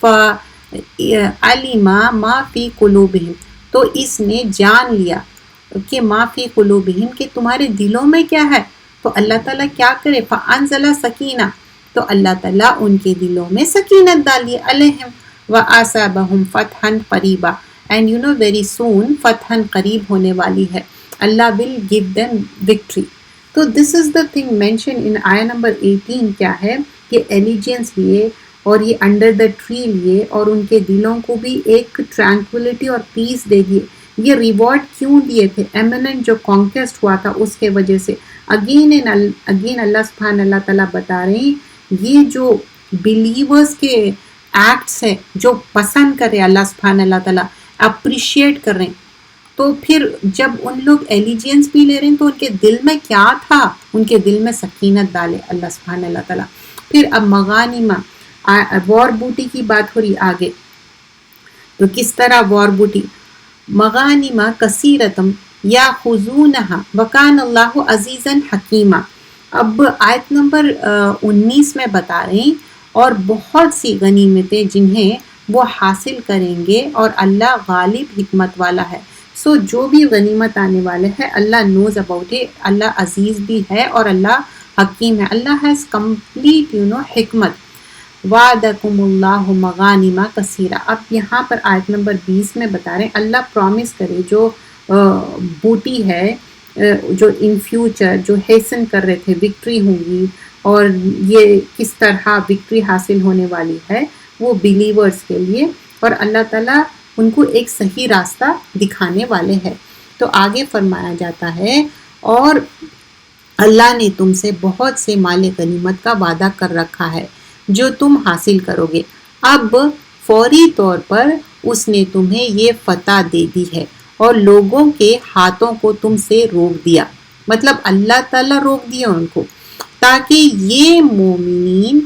فَعَلِمَ مَا فِي قُلُوبِهِمْ، تو اس نے جان لیا کہ ما فی قلوبہم، کہ تمہارے دلوں میں کیا ہے. تو اللہ تعالیٰ کیا کرے، فَأَنزَلَ سَکینہ، تو اللہ تعالیٰ ان کے دلوں میں سکینت ڈالیے. علیہم وَأَصَابَهُمْ فَتْحًا قَرِيبًا، اینڈ ویری سون فتحًا قریب ہونے والی ہے. اللہ ول گیو them victory. تو this is the thing mention in آیا نمبر 18. کیا ہے کہ ایلیجنس لیے اور یہ انڈر دا ٹری لیے، اور ان کے دلوں کو بھی ایک ٹرانکولیٹی اور پیس دے دیے. یہ ریوارڈ کیوں دیے تھے؟ ایمننٹ جو کانکیسٹ ہوا تھا اس کے وجہ سے. اگین اللہ سبحانہ اللہ تعالیٰ بتا رہے ہیں یہ جو بلیورز کے ایکٹس ہیں جو پسند کر رہے اللہ سبحانہ اللہ تعالیٰ، اپریشیٹ کر رہے ہیں. تو پھر جب ان لوگ ایلیجینس بھی لے رہے ہیں تو ان کے دل میں کیا تھا؟ ان کے دل میں سکینت ڈالے اللہ سبحانہ اللہ تعالیٰ. پھر اب مغانمہ، وار بوٹی کی بات ہو رہی آگے. تو کس طرح وار بوٹی؟ مغانمہ کثیرتم یاخذونہا وکان اللہ عزیزا حکیمہ. اب آیت نمبر 19 میں بتا رہے ہیں اور بہت سی غنیمتیں جنہیں وہ حاصل کریں گے اور اللہ غالب حکمت والا ہے. سو جو بھی غنیمت آنے والے ہے اللہ نوز اباؤٹ اٹ. اللہ عزیز بھی ہے اور اللہ حکیم ہے. اللہ ہیز کمپلیٹ حکمت. وعدکم اللہ مغانم کثیرہ. اب یہاں پر آیت نمبر 20 میں بتا رہے ہیں اللہ پرومس کرے جو بوٹی ہے جو ان فیوچر جو ہیسن کر رہے تھے وکٹری ہوں گی اور یہ کس طرح وکٹری حاصل ہونے والی ہے وہ بلیورز کے لیے، اور اللہ تعالیٰ ان کو ایک صحیح راستہ دکھانے والے ہیں. تو آگے فرمایا جاتا ہے اور اللہ نے تم سے بہت سے مال غنیمت کا وعدہ کر رکھا ہے جو تم حاصل کرو گے. اب فوری طور پر اس نے تمہیں یہ فتح دے دی ہے اور لوگوں کے ہاتھوں کو تم سے روک دیا، مطلب اللہ تعالیٰ روک دیا ان کو، تاکہ یہ مومنین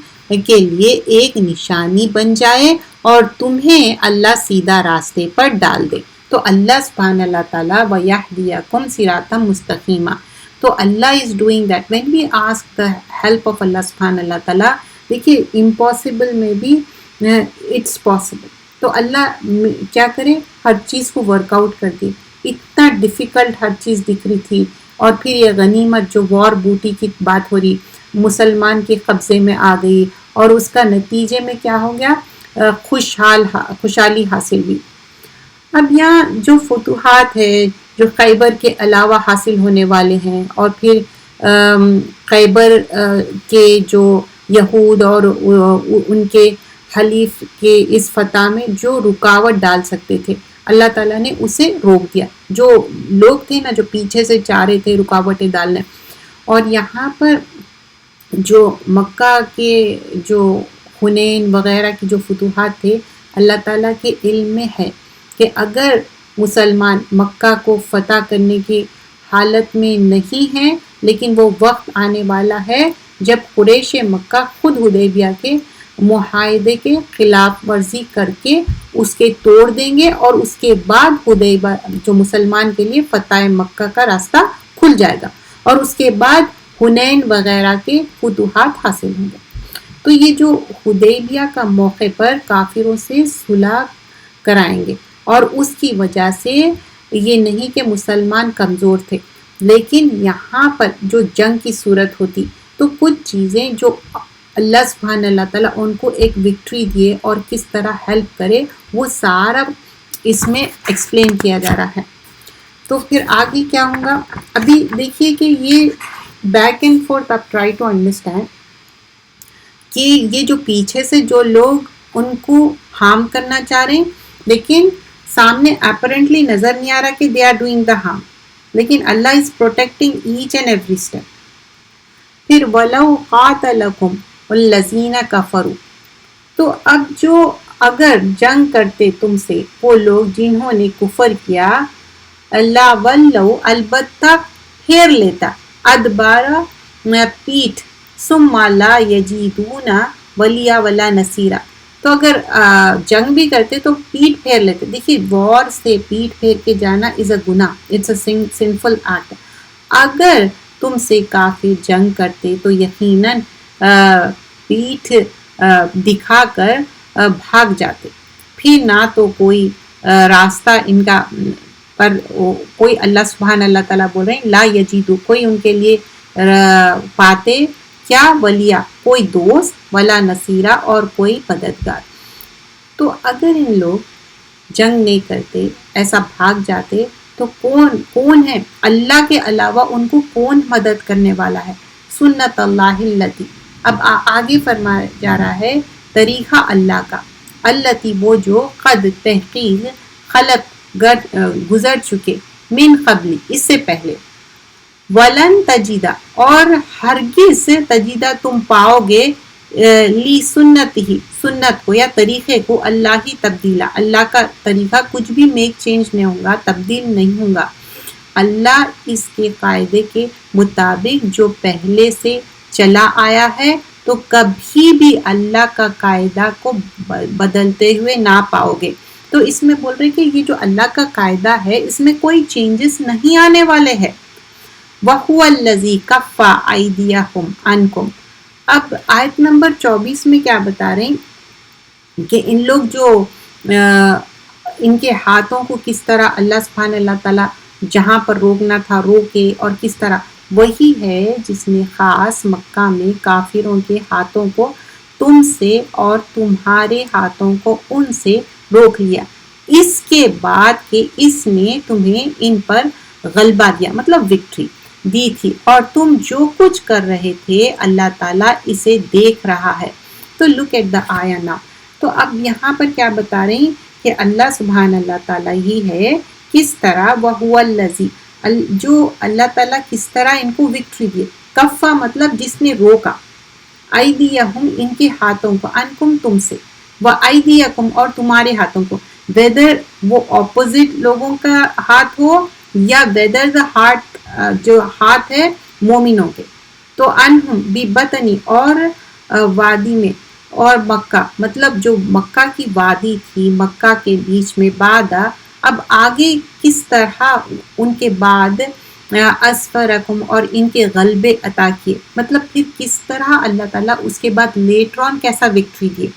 کے لیے ایک نشانی بن جائے اور تمہیں اللہ سیدھا راستے پر ڈال دے. تو اللہ سبحانہ اللہ تعالیٰ وَيَهْدِيَكُمْ صِرَاطًا مُسْتَقِيمًا. تو Allah is doing that. When we ask the help of Allah سبحانہ اللہ تعالیٰ، دیکھیے امپاسبل میں بھی اٹس پاسبل. تو اللہ کیا کرے، ہر چیز کو ورک آؤٹ کر دے. اتنا ڈیفیکلٹ ہر چیز دکھ رہی تھی، اور پھر یہ غنیمت جو وار بوٹی کی بات ہو رہی مسلمان کے قبضے میں آ گئی، اور اس کا نتیجے میں کیا ہو گیا، خوشحالی حاصل ہوئی. اب یہاں جو فتوحات ہے جو خیبر کے علاوہ حاصل ہونے والے ہیں، اور پھر خیبر کے جو یہود اور ان کے حلیف کے اس فتح میں جو رکاوٹ ڈال سکتے تھے اللہ تعالیٰ نے اسے روک دیا. جو لوگ تھے نا جو پیچھے سے چاہ رہے تھے رکاوٹیں ڈالنے، اور یہاں پر جو مکہ کے جو حنین وغیرہ کی جو فتوحات تھے اللہ تعالیٰ کے علم میں ہے کہ اگر مسلمان مکہ کو فتح کرنے کی حالت میں نہیں ہیں، لیکن وہ وقت آنے والا ہے جب قریش مکہ خود حدیبیہ کے معاہدے کے خلاف ورزی کر کے اس کے توڑ دیں گے، اور اس کے بعد حدیبیہ جو مسلمان کے لیے فتح مکہ کا راستہ کھل جائے گا، اور اس کے بعد حنین وغیرہ کے فتوحات حاصل ہوں گے. تو یہ جو حدیبیہ کا موقع پر کافروں سے صلح کرائیں گے، اور اس کی وجہ سے یہ نہیں کہ مسلمان کمزور تھے، لیکن یہاں پر جو جنگ کی صورت ہوتی تو کچھ چیزیں جو اللہ سبحانہ اللہ تعالیٰ ان کو ایک وکٹری دیے اور کس طرح ہیلپ کرے وہ سارا اس میں ایکسپلین کیا جا رہا ہے. تو پھر آگے کیا ہوگا، ابھی دیکھیے کہ یہ بیک اینڈ فورتھ آپ ٹرائی ٹو انڈرسٹینڈ کہ یہ جو پیچھے سے جو لوگ ان کو ہارم کرنا چاہ رہے ہیں، لیکن سامنے اپرنٹلی نظر نہیں آ رہا کہ they are doing the harm, لیکن Allah is protecting each and every step. پھر وَلَوْ قَاتَلَكُمْ الَّذِينَ كَفَرُوا. تو اب جو اگر جنگ کرتے تم سے وہ لوگ جنہوں نے کفر کیا، اللہ وَلَّوْ البتہ پھیر لیتا، ادبارہ پیٹھ، ثم لا یجیدون ولیٰ ولا نصیرہ. تو اگر جنگ بھی کرتے تو پیٹ پھیر لیتے. دیکھیے وار سے پیٹ پھیر کے جانا از اے گناہ، اٹس اے سنفل ایکٹ. اگر تم سے کافی جنگ کرتے تو یقیناً پیٹھ دکھا کر بھاگ جاتے، پھر نہ تو کوئی راستہ ان کا پر کوئی اللہ سبحانہ اللہ تعالیٰ بول رہے ہیں لا یجیدو، کوئی ان کے لیے پاتے کیا، ولیہ کوئی دوست، ولا نصیرہ اور کوئی مددگار. تو اگر ان لوگ جنگ نہیں کرتے، ایسا بھاگ جاتے تو کون ہے اللہ کے علاوہ ان کو کون مدد کرنے والا ہے. سنت اللہ التی، اب آگے فرمایا جا رہا ہے طریقہ اللہ کا، التی وہ جو قد تحقیق خلط گزر چکے، من قبلی اس سے پہلے، ولن تجیدہ اور ہرگز تجیدہ تم پاؤ گے، لی سنت ہی سنت کو یا طریقے کو، اللہ ہی تبدیلا، اللہ کا طریقہ کچھ بھی میک چینج نہیں ہوگا، تبدیل نہیں ہوگا. اللہ اس کے قاعدے کے مطابق جو پہلے سے چلا آیا ہے تو کبھی بھی اللہ کا قاعدہ کو بدلتے ہوئے نہ پاؤ گے. تو اس میں بول رہے کہ یہ جو اللہ کا قاعدہ ہے اس میں کوئی چینجز نہیں آنے والے ہیں. وَهُوَ الَّذِي كَفَّ أَيْدِيَهُمْ عَنْكُمْ. اب آیت نمبر 24 میں کیا بتا رہے ہیں کہ ان لوگ جو ان کے ہاتھوں کو کس طرح اللہ سبحانہ اللہ تعالیٰ جہاں پر روکنا تھا روکے، اور کس طرح وہی ہے جس نے خاص مکہ میں کافروں کے ہاتھوں کو تم سے اور تمہارے ہاتھوں کو ان سے روک لیا، اس کے بعد کہ اس نے تمہیں ان پر غلبہ دیا، مطلب وکٹری دی تھی، اور تم جو کچھ کر رہے تھے اللہ تعالیٰ اسے دیکھ رہا ہے۔ تو لک ایٹ دا آیا نا، تو اب یہاں پر کیا بتا رہے ہیں کہ اللہ سبحان اللہ تعالیٰ ہی ہے، کس طرح وَهُوَ الَّذِي، جو اللہ تعالیٰ کس طرح ان کو وکٹری دیے، کفا مطلب جس نے روکا، ایدیہم ان کے ہاتھوں کو، انکم تم سے، وَایدیکم اور تمہارے ہاتھوں کو، ویدر وہ اپوزٹ لوگوں کا ہاتھ ہو یا ویدر دا ہاتھ جو ہاتھ ہے مومنوں کے، تو انہم بی بطنی اور وادی میں، اور مکہ مطلب جو مکہ کی وادی تھی، مکہ کے بیچ میں، بعد اب آگے کس طرح ان کے بعد اسفرکم اور ان کے غلبے عطا کیے، مطلب پھر کس طرح اللہ تعالیٰ اس کے بعد لیٹرون کیسا وکٹری دیے۔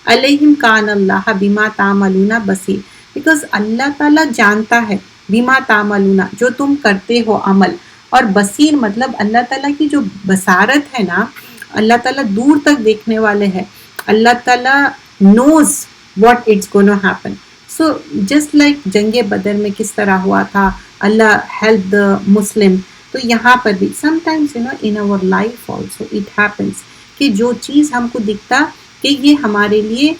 علیہم کان اللہ بما تعملون بصیر، بیکاز اللہ تعالیٰ جانتا ہے بما تعملون جو تم کرتے ہو عمل، اور بصیر مطلب اللہ تعالیٰ کی جو بصارت ہے نا، اللہ تعالیٰ دور تک دیکھنے والے ہیں، اللہ تعالیٰ knows what it's going to happen. So just like جنگ بدر میں کس طرح ہوا تھا، اللہ help the Muslim، تو یہاں پر بھی sometimes in our life also it happens کہ جو چیز ہم کو دکھتا کہ یہ ہمارے لیے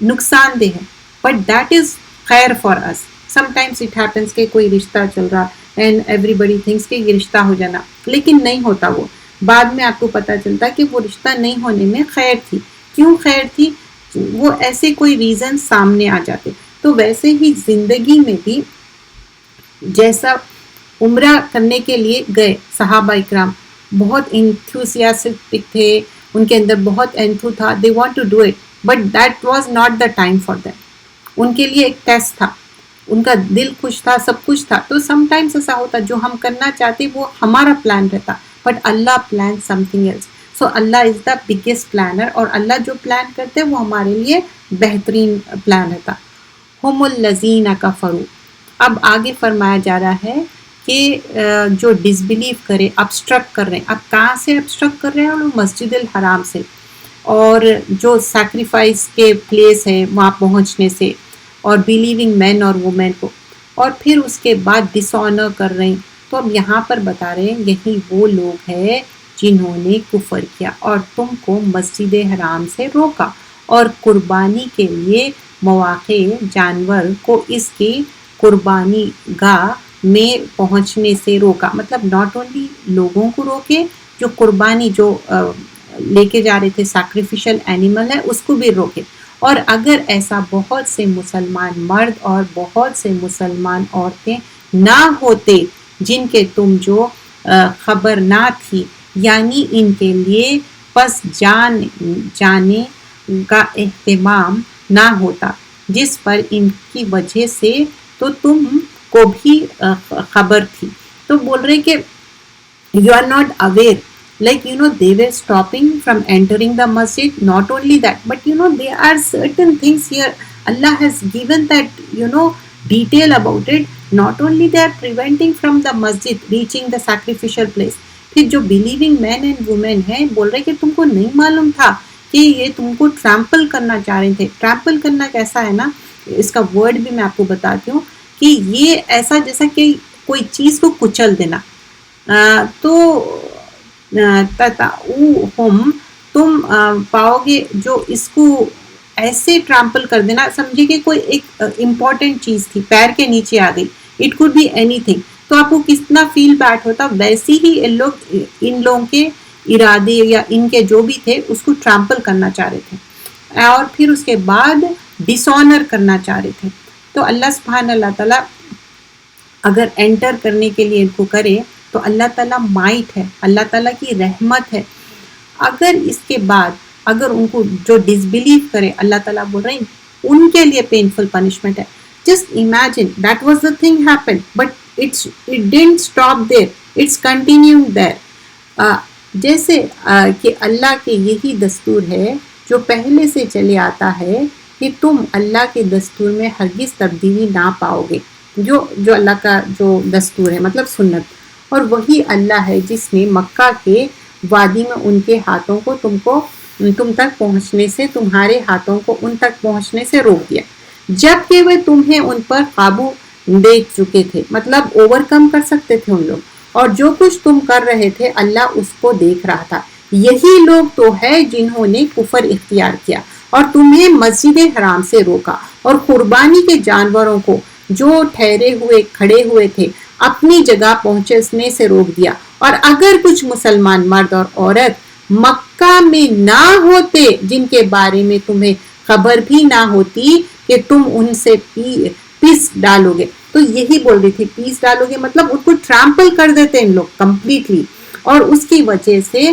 نقصان دہ ہے، but that is خیر for us. Sometimes it happens کہ کوئی رشتہ چل رہا and everybody thinks کہ یہ رشتہ ہو جانا، لیکن نہیں ہوتا، وہ بعد میں آپ کو پتہ چلتا کہ وہ رشتہ نہیں ہونے میں خیر تھی۔ کیوں خیر تھی؟ وہ ایسے کوئی ریزن سامنے آ جاتے۔ تو ویسے ہی زندگی میں بھی جیسا عمرہ کرنے کے لیے گئے صحابہ اکرام، بہت انتھوسیاسٹک تھے، ان کے اندر بہت انتھو تھا، they want to do it but that was not the time for them. ان کے لیے ایک ٹیسٹ تھا، ان کا دل خوش تھا، سب کچھ تھا۔ تو سم ٹائمس ایسا ہوتا جو ہم کرنا چاہتے وہ ہمارا پلان رہتا، but Allah plan something else. So Allah is the biggest planner, اور اللہ جو پلان کرتے وہ ہمارے لیے بہترین پلان رہتا۔ ہم الذین کفروا، اب آگے فرمایا جا رہا ہے کہ جو ڈس بلیو کرے، ابسٹرکٹ کر رہے ہیں، اب کہاں سے ابسٹرکٹ کر رہے ہیں؟ مسجد الحرام سے، اور جو سیکریفائس کے پلیس ہے وہاں پہنچنے سے، اور بلیونگ مین اور وومین کو، اور پھر اس کے بعد ڈس آنر کر رہے ہیں۔ تو اب یہاں پر بتا رہے ہیں یہی وہ لوگ ہیں جنہوں نے کفر کیا اور تم کو مسجد حرام سے روکا، اور قربانی کے لیے مواقع جانور کو اس کی قربانی گاہ میں پہنچنے سے روکا، مطلب ناٹ اونلی لوگوں کو روکے، جو قربانی جو لے کے جا رہے تھے سیکریفیشل اینیمل ہے اس کو بھی روکے۔ اور اگر ایسا بہت سے مسلمان مرد اور بہت سے مسلمان عورتیں نہ ہوتے جن کے تم جو خبر نہ تھی، یعنی ان کے لیے پس جانے کا اہتمام نہ ہوتا جس پر ان کی وجہ سے تو تم کو بھی خبر تھی۔ تو بول رہے کہ you are not aware, like they were stopping from entering the masjid. Not only that, but there are certain things here Allah has given that detail about it. Not only they are preventing from the masjid reaching the sacrificial place. پھر جو believing men and women ہیں بول رہے کہ تم کو نہیں معلوم تھا کہ یہ تم کو ٹرامپل کرنا چاہ رہے تھے۔ ٹرامپل کرنا کیسا ہے نا، اس کا ورڈ بھی میں آپ کو بتاتی ہوں کہ یہ ایسا جیسا کہ کوئی چیز کو کچل دینا۔ تو تم پاؤ گے جو اس کو ایسے ٹرامپل کر دینا، سمجھے کہ کوئی ایک امپورٹنٹ چیز تھی پیر کے نیچے آ گئی، it could be anything, تو آپ کو کتنا فیل بیڈ ہوتا۔ ویسے ہی ان لوگوں کے ارادے یا ان کے جو بھی تھے اس کو ٹرامپل کرنا چاہ رہے تھے، اور پھر اس کے بعد ڈس آنر کرنا چاہ رہے تھے۔ تو اللہ سبحانہ اللہ تعالیٰ اگر انٹر کرنے کے لیے ان کو کرے تو اللہ تعالیٰ مائٹ ہے، اللہ تعالیٰ کی رحمت ہے۔ اگر اس کے بعد اگر ان کو جو ڈس بلیو کرے، اللہ تعالیٰ بول رہے ہیں ان کے لیے پینفل پنشمنٹ ہے۔ Just imagine that was the thing happen but it didn't stop there, it's continue there. جیسے کہ اللہ کے یہی دستور ہے جو پہلے سے چلے آتا ہے کہ تم اللہ کے دستور میں ہرگز تبدیلی نہ پاؤ گے، جو اللہ کا جو دستور ہے مطلب سنت، اور وہی اللہ ہے جس نے مکہ کے وادی میں ان کے ہاتھوں کو تم کو تم تک پہنچنے سے، تمہارے ہاتھوں کو ان تک پہنچنے سے روک دیا، جبکہ وہ تمہیں ان پر قابو دے چکے تھے، مطلب اوور کم کر سکتے تھے ان لوگ، اور جو کچھ تم کر رہے تھے اللہ اس کو دیکھ رہا تھا۔ یہی لوگ تو ہے جنہوں نے کفر اختیار کیا اور تمہیں مسجد حرام سے روکا اور قربانی کے جانوروں کو جو ٹھہرے ہوئے کھڑے ہوئے تھے اپنی جگہ پہنچنے سے روک دیا، اور اگر کچھ مسلمان مرد اور عورت مکہ میں نہ ہوتے جن کے بارے میں تمہیں خبر بھی نہ ہوتی کہ تم ان سے پیس ڈالو گے، تو یہی بول رہی تھی پیس ڈالو گے مطلب ان کو ٹرامپل کر دیتے ان لوگ کمپلیٹلی، اور اس کی وجہ سے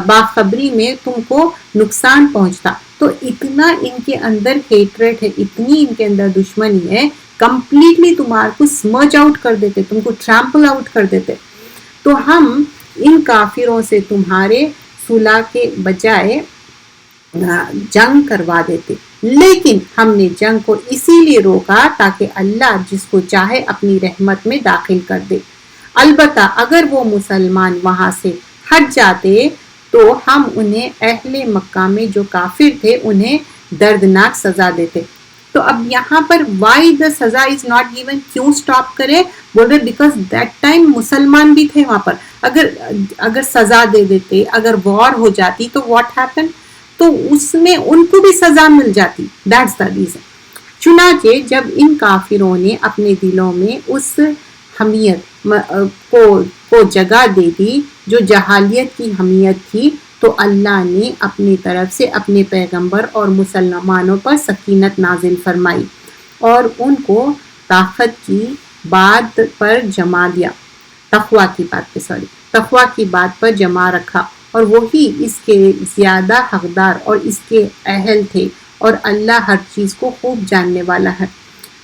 باخبری میں تم کو نقصان پہنچتا۔ تو اتنا ان کے اندر ہیٹریٹ ہے، اتنی ان کے اندر دشمنی ہے، کمپلیٹلی تمہارے کو سمرج آؤٹ کر دیتے، تم کو ٹرامپل آؤٹ کر دیتے۔ تو ہم ان کافروں سے تمہارے صلح کے بجائے جنگ کروا دیتے، لیکن ہم نے جنگ کو اسی لیے روکا تاکہ اللہ جس کو چاہے اپنی رحمت میں داخل کر دے۔ البتہ اگر وہ مسلمان وہاں سے ہٹ جاتے تو ہم انہیں اہل مکہ میں جو کافر تھے انہیں دردناک سزا دیتے۔ تو اب یہاں پر وائی دا سزا از ناٹ گیون، کیوں سٹاپ کرے؟ بول رہے بیکاز دیٹ ٹائم مسلمان بھی تھے وہاں پر، اگر سزا دے دیتے، اگر وار ہو جاتی تو واٹ ہیپن، تو اس میں ان کو بھی سزا مل جاتی، دیٹس دا ریزن۔ چنانچہ جب ان کافروں نے اپنے دلوں میں اس حمیت کو جگہ دے دی جو جہالیت کی حمیت تھی، تو اللہ نے اپنی طرف سے اپنے پیغمبر اور مسلمانوں پر سکینت نازل فرمائی اور ان کو طاقت کی بات پر جمع دیا، تقویٰ کی بات پر جمع رکھا، اور وہی اس کے زیادہ حقدار اور اس کے اہل تھے، اور اللہ ہر چیز کو خوب جاننے والا ہے۔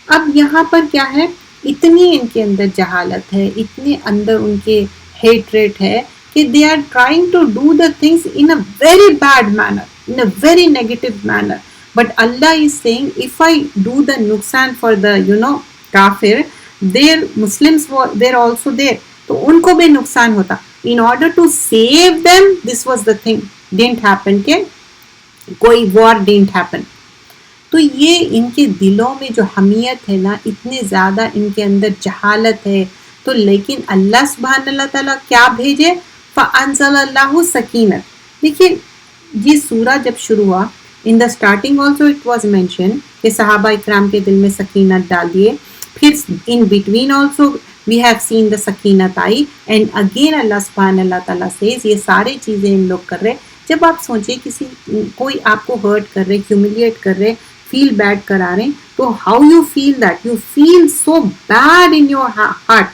اب یہاں پر کیا ہے، اتنی ان کے اندر جہالت ہے، اتنے اندر ان کے ہیٹریٹ ہے کہ they are trying to do the things in a very bad manner, in a very negative manner. But Allah is saying, if I do the nuksan for the, kafir, their Muslims were they're also there. تو ان کو بھی نقصان ہوتا. In order to save them, this was the thing. Didn't happen کہ کوئی war didn't happen. تو یہ ان کے دلوں میں جو حمیت ہے نا، اتنے زیادہ ان کے اندر جہالت ہے، تو لیکن اللہ سبحانہ اللہ تعالیٰ کیا بھیجے؟ فَأَنزَلَ اللَّهُ سَكِينَةً۔ دیکھیں یہ سورہ جب شروع ہوا، in the starting also it was mentioned کہ صحابہ اکرام کے دل میں سکینت ڈال دیے، پھر in between also we have seen the سکینت I, and again اللہ سبحانہ اللہ تعالیٰ says یہ سارے چیزیں ان لوگ کر رہے۔ جب آپ سوچیں کوئی آپ کو ہرٹ کر رہے، ہیوملیٹ کر رہے، فیل بیڈ کرا رہے، تو how you feel that? You feel so bad in your heart,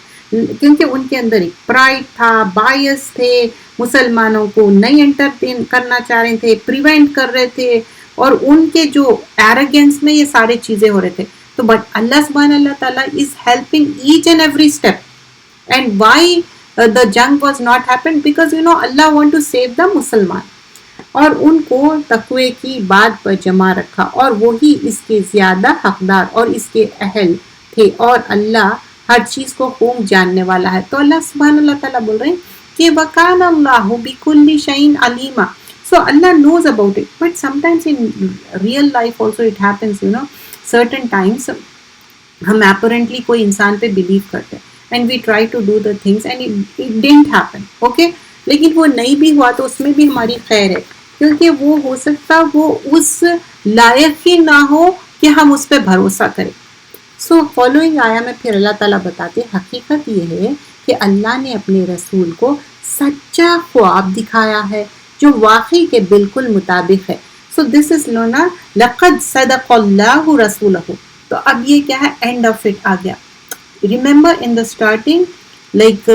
کیونکہ ان کے اندر ایک پرائڈ تھا، بائس تھے، مسلمانوں کو نہیں انٹرٹین کرنا چاہ رہے تھے، پریونٹ کر رہے تھے، اور ان کے جو ایروگینس میں یہ سارے چیزیں ہو رہے تھے۔ تو بٹ اللہ سبحانہ اللہ تعالیٰ is helping each and every step, and why the jang was not happened because Allah want to save the مسلمان، اور ان کو تقوی کی بات پر جمع رکھا، اور وہی اس کے زیادہ حقدار اور اس کے اہل تھے، اور اللہ ہر چیز کو خوب جاننے والا ہے۔ تو اللہ سبحانہ اللہ تعالیٰ بول رہے ہیں کہ وَكَانَ اللَّهُ بِكُلِّ شَيْءٍ عَلِيمًا۔ So Allah knows about it, but sometimes in real life also it happens, certain times ہم apparently کوئی انسان پہ بلیو کرتے ہیں and we try to do the things and it didn't happen, okay؟ لیکن وہ نہیں بھی ہوا تو اس میں بھی ہماری خیر ہے، کیونکہ وہ ہو سکتا وہ اس لائق ہی نہ ہو کہ ہم اس پہ بھروسہ کریں۔ سو فالوئنگ آیا میں پھر اللہ تعالیٰ بتاتے حقیقت یہ ہے کہ اللہ نے اپنے رسول کو سچا خواب دکھایا ہے جو واقعی کے بالکل مطابق ہے۔ سو دس از لونا لقد صدق اللہ رسولہ۔ تو اب یہ کیا ہے، اینڈ آف اٹ آ گیا۔ Remember in the starting, like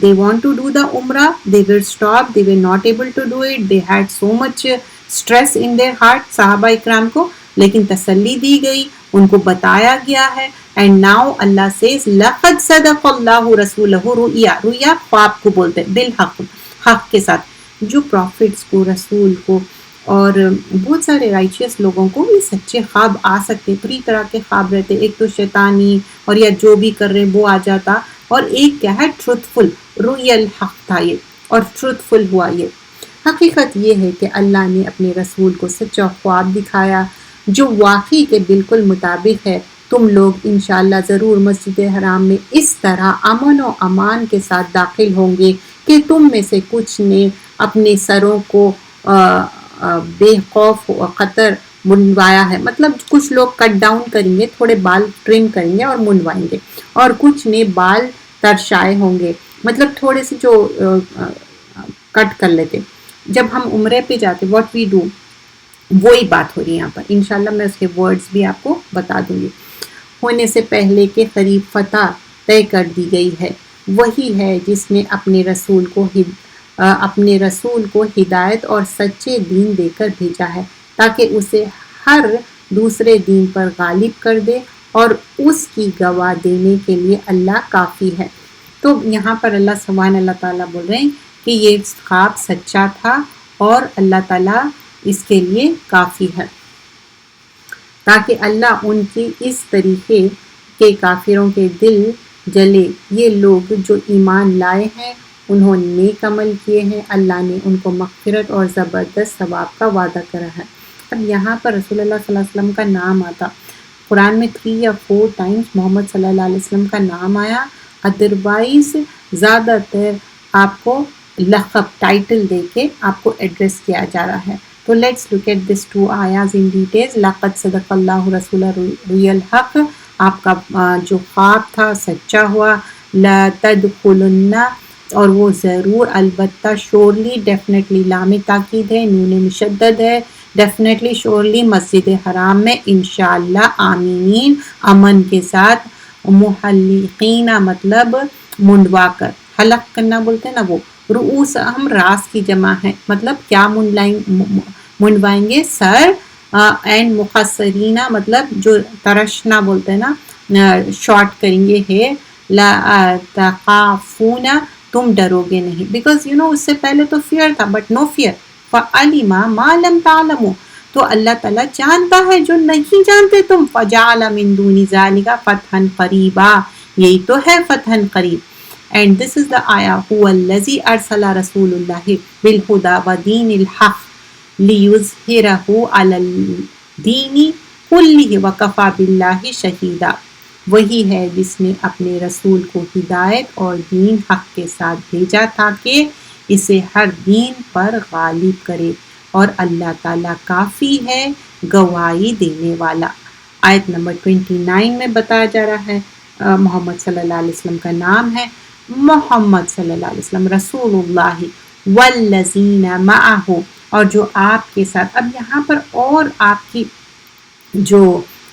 they want to do the umrah, they were stopped, they were not able to do it, they had so much stress in their heart صحابہ اکرام کو، لیکن تسلی دی گئی، ان کو بتایا گیا ہے، and now Allah says لَقَدْ صَدَقَ اللَّهُ رَسُولَهُ رُؤْيَا خواب کو بولتے بالحق، حق کے ساتھ۔ جو پروفٹس کو، رسول کو اور بہت سارے رائچیس لوگوں کو بھی سچے خواب آ سکتے، تھری طرح کے خواب رہتے، ایک تو شیطانی اور یا جو بھی کر رہے وہ آ جاتا، اور ایک کیا ہے ٹروتھ فل، روی الحق تھا یہ، اور ٹروتھ فل ہوا یہ۔ حقیقت یہ ہے کہ اللہ نے اپنے رسول کو سچا خواب دکھایا جو واقعی کے بالکل مطابق ہے. تم لوگ انشاءاللہ ضرور مسجد حرام میں اس طرح امن و امان کے ساتھ داخل ہوں گے کہ تم میں سے کچھ نے اپنے سروں کو بے خوف و خطر منڈوایا ہے. مطلب کچھ لوگ کٹ ڈاؤن کریں گے، تھوڑے بال ٹرم کریں گے اور منڈوائیں گے، اور کچھ نے بال ترشائے ہوں گے، مطلب تھوڑے سے جو کٹ کر لیتے. جب ہم عمرے پہ جاتے واٹ وی ڈو، وہی بات ہو رہی ہے یہاں پر. انشاءاللہ میں اس کے ورڈز بھی آپ کو بتا دوں گی. ہونے سے پہلے کے قریب فتح طے کر دی گئی ہے. وہی ہے جس نے اپنے رسول کو ہدایت اور سچے دین دے کر بھیجا ہے تاکہ اسے ہر دوسرے دین پر غالب کر دے، اور اس کی گواہ دینے کے لیے اللہ کافی ہے. تو یہاں پر اللہ تعالیٰ بول رہے ہیں کہ یہ خواب سچا تھا اور اللہ تعالیٰ اس کے لیے کافی ہے، تاکہ اللہ ان کی اس طریقے کے کافروں کے دل جلے. یہ لوگ جو ایمان لائے ہیں، انہوں نے نیک عمل کیے ہیں، اللہ نے ان کو مغفرت اور زبردست ثواب کا وعدہ کرا ہے. اب یہاں پر رسول اللہ صلی اللہ علیہ وسلم کا نام آتا، قرآن میں 3 یا 4 ٹائمز محمد صلی اللہ علیہ وسلم کا نام آیا. ادروائز زیادہ تر آپ کو لقب ٹائٹل دے کے آپ کو ایڈریس کیا جا رہا ہے. تو لیٹس لک ایٹ دس 2 آیات ان ڈیٹیلز. لقد صدق اللہ رسول الحق، آپ کا جو خواب تھا سچا ہوا. لا تدخلن، اور وہ ضرور، البتہ، شورلی، ڈیفینیٹلی، لام تاکید ہے، نون مشدد ہے، ڈیفینیٹلی، شورلی، مسجد حرام میں انشاءاللہ آمینین، امن کے ساتھ، محلقین مطلب منڈوا کر، حلق کرنا بولتے ہیں نا وہ، رؤوس ہم راس کی جمع ہے، مطلب کیا منڈوائیں گے، سر، اینڈ مقصرین مطلب جو ترشنا بولتے ہیں نا، شارٹ کریں گے ہے. لا تخافون، تم ڈرو گے نہیں، بیکاز اس سے پہلے تو فیئر تھا، بٹ نو فیئر. فعلم ما لم تعلموا، تو اللہ تعالیٰ جانتا ہے جو نہیں جانتے تم. فجعل من دون ذالک فتحا قریبا، یہی تو ہے فتحا قریب. And this is the ayah. هو الذي أرسل رسول الله بالهدى ودين الحق ليظهره على الدين كله وكفى بالله شهيدا. وہی ہے جس نے اپنے رسول کو ہدایت اور دین حق کے ساتھ بھیجا تاکہ اسے ہر دین پر غالب کرے، اور اللہ تعالیٰ کافی ہے گواہی دینے والا. آیت نمبر 29 میں بتایا جا رہا ہے محمد صلی اللہ علیہ وسلم کا نام ہے محمد صلی اللہ علیہ وسلم، رسول اللہ، والذین معہ، اور جو آپ کے ساتھ. اب یہاں پر اور آپ کی جو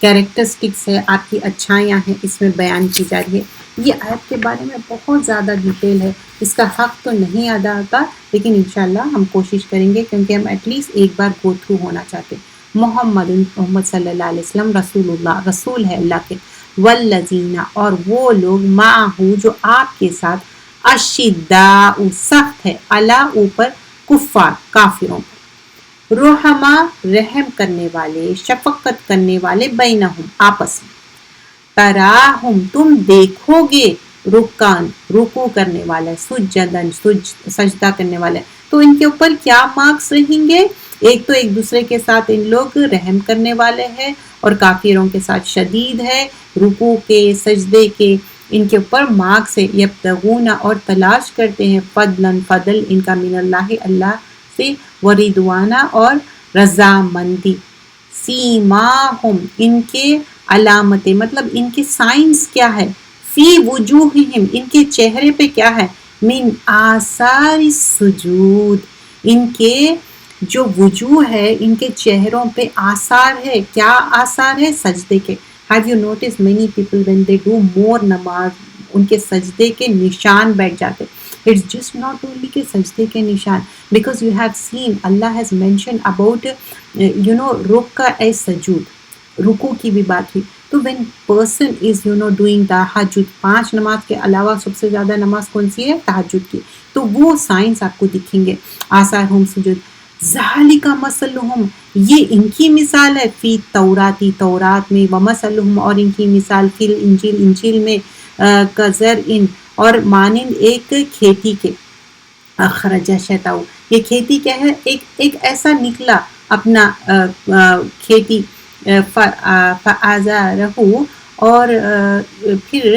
کیریکٹرسٹکس ہے، آپ کی اچھائیاں ہیں، اس میں بیان کی جا رہی ہے. یہ آیت کے بارے میں بہت زیادہ ڈیٹیل ہے، اس کا حق تو نہیں ادا ہوتا، لیکن انشاءاللہ ہم کوشش کریں گے، کیونکہ ہم ایٹ لیسٹ ایک بار گو تھرو ہونا چاہتے. محمد صلی اللہ علیہ وسلم رسول اللہ، رسول ہے اللہ کے. والذین، اور وہ لوگ، معہ جو آپ کے ساتھ، اشداء سخت ہے، علی اوپر، کفار کافروں پر، رحما رحم کرنے والے، شفقت کرنے والے، بینہم آپس میں. تراہم تم دیکھو گے، رکان رکوع کرنے والے، سجدن سجدہ کرنے والے. تو ان کے اوپر کیا مارکس رہیں گے؟ ایک تو ایک دوسرے کے ساتھ ان لوگ رحم کرنے والے ہیں، اور کافروں کے ساتھ شدید ہے، رکوع کے، سجدے کے، ان کے اوپر مارکس ہے. یبتغون، اور تلاش کرتے ہیں، فضلاً فضل ان کا، من اللہ اللہ سے، ورضوانا اور رضامندی. سیماہم ان کے علامتیں، مطلب ان کے سائنس کیا ہے، فی وجوہہم ان کے چہرے پہ کیا ہے، من آثار السجود ان کے جو وجوہ ہے، ان کے چہروں پہ آثار ہے. کیا آثار ہے؟ سجدے کے. Have you noticed many people when they do more نماز، ان کے سجدے کے نشان بیٹھ جاتے. It's just not only کے سجدے کے نشان, because you have seen Allah has mentioned about رکع سجود, رکوع کی بھی بات ہوئی. تو when person is doing تہجد, 5 نماز کے علاوہ سب سے زیادہ نماز کون سی ہے؟ تہجد کی. تو وہ سائنس آپ کو دکھیں گے. آثارہم سجود. ذالک مثلہم, یہ ان کی مثال ہے, فی توراتی تورات میں, ومثلہم اور ان کی مثال فی انجیل انجیل میں, کزرعن اور مانند ایک کھیتی کے, اخرج شتاؤ، یہ کھیتی کیا ہے، ایک ایسا نکلا اپنا کھیتی، فآزارہ، اور پھر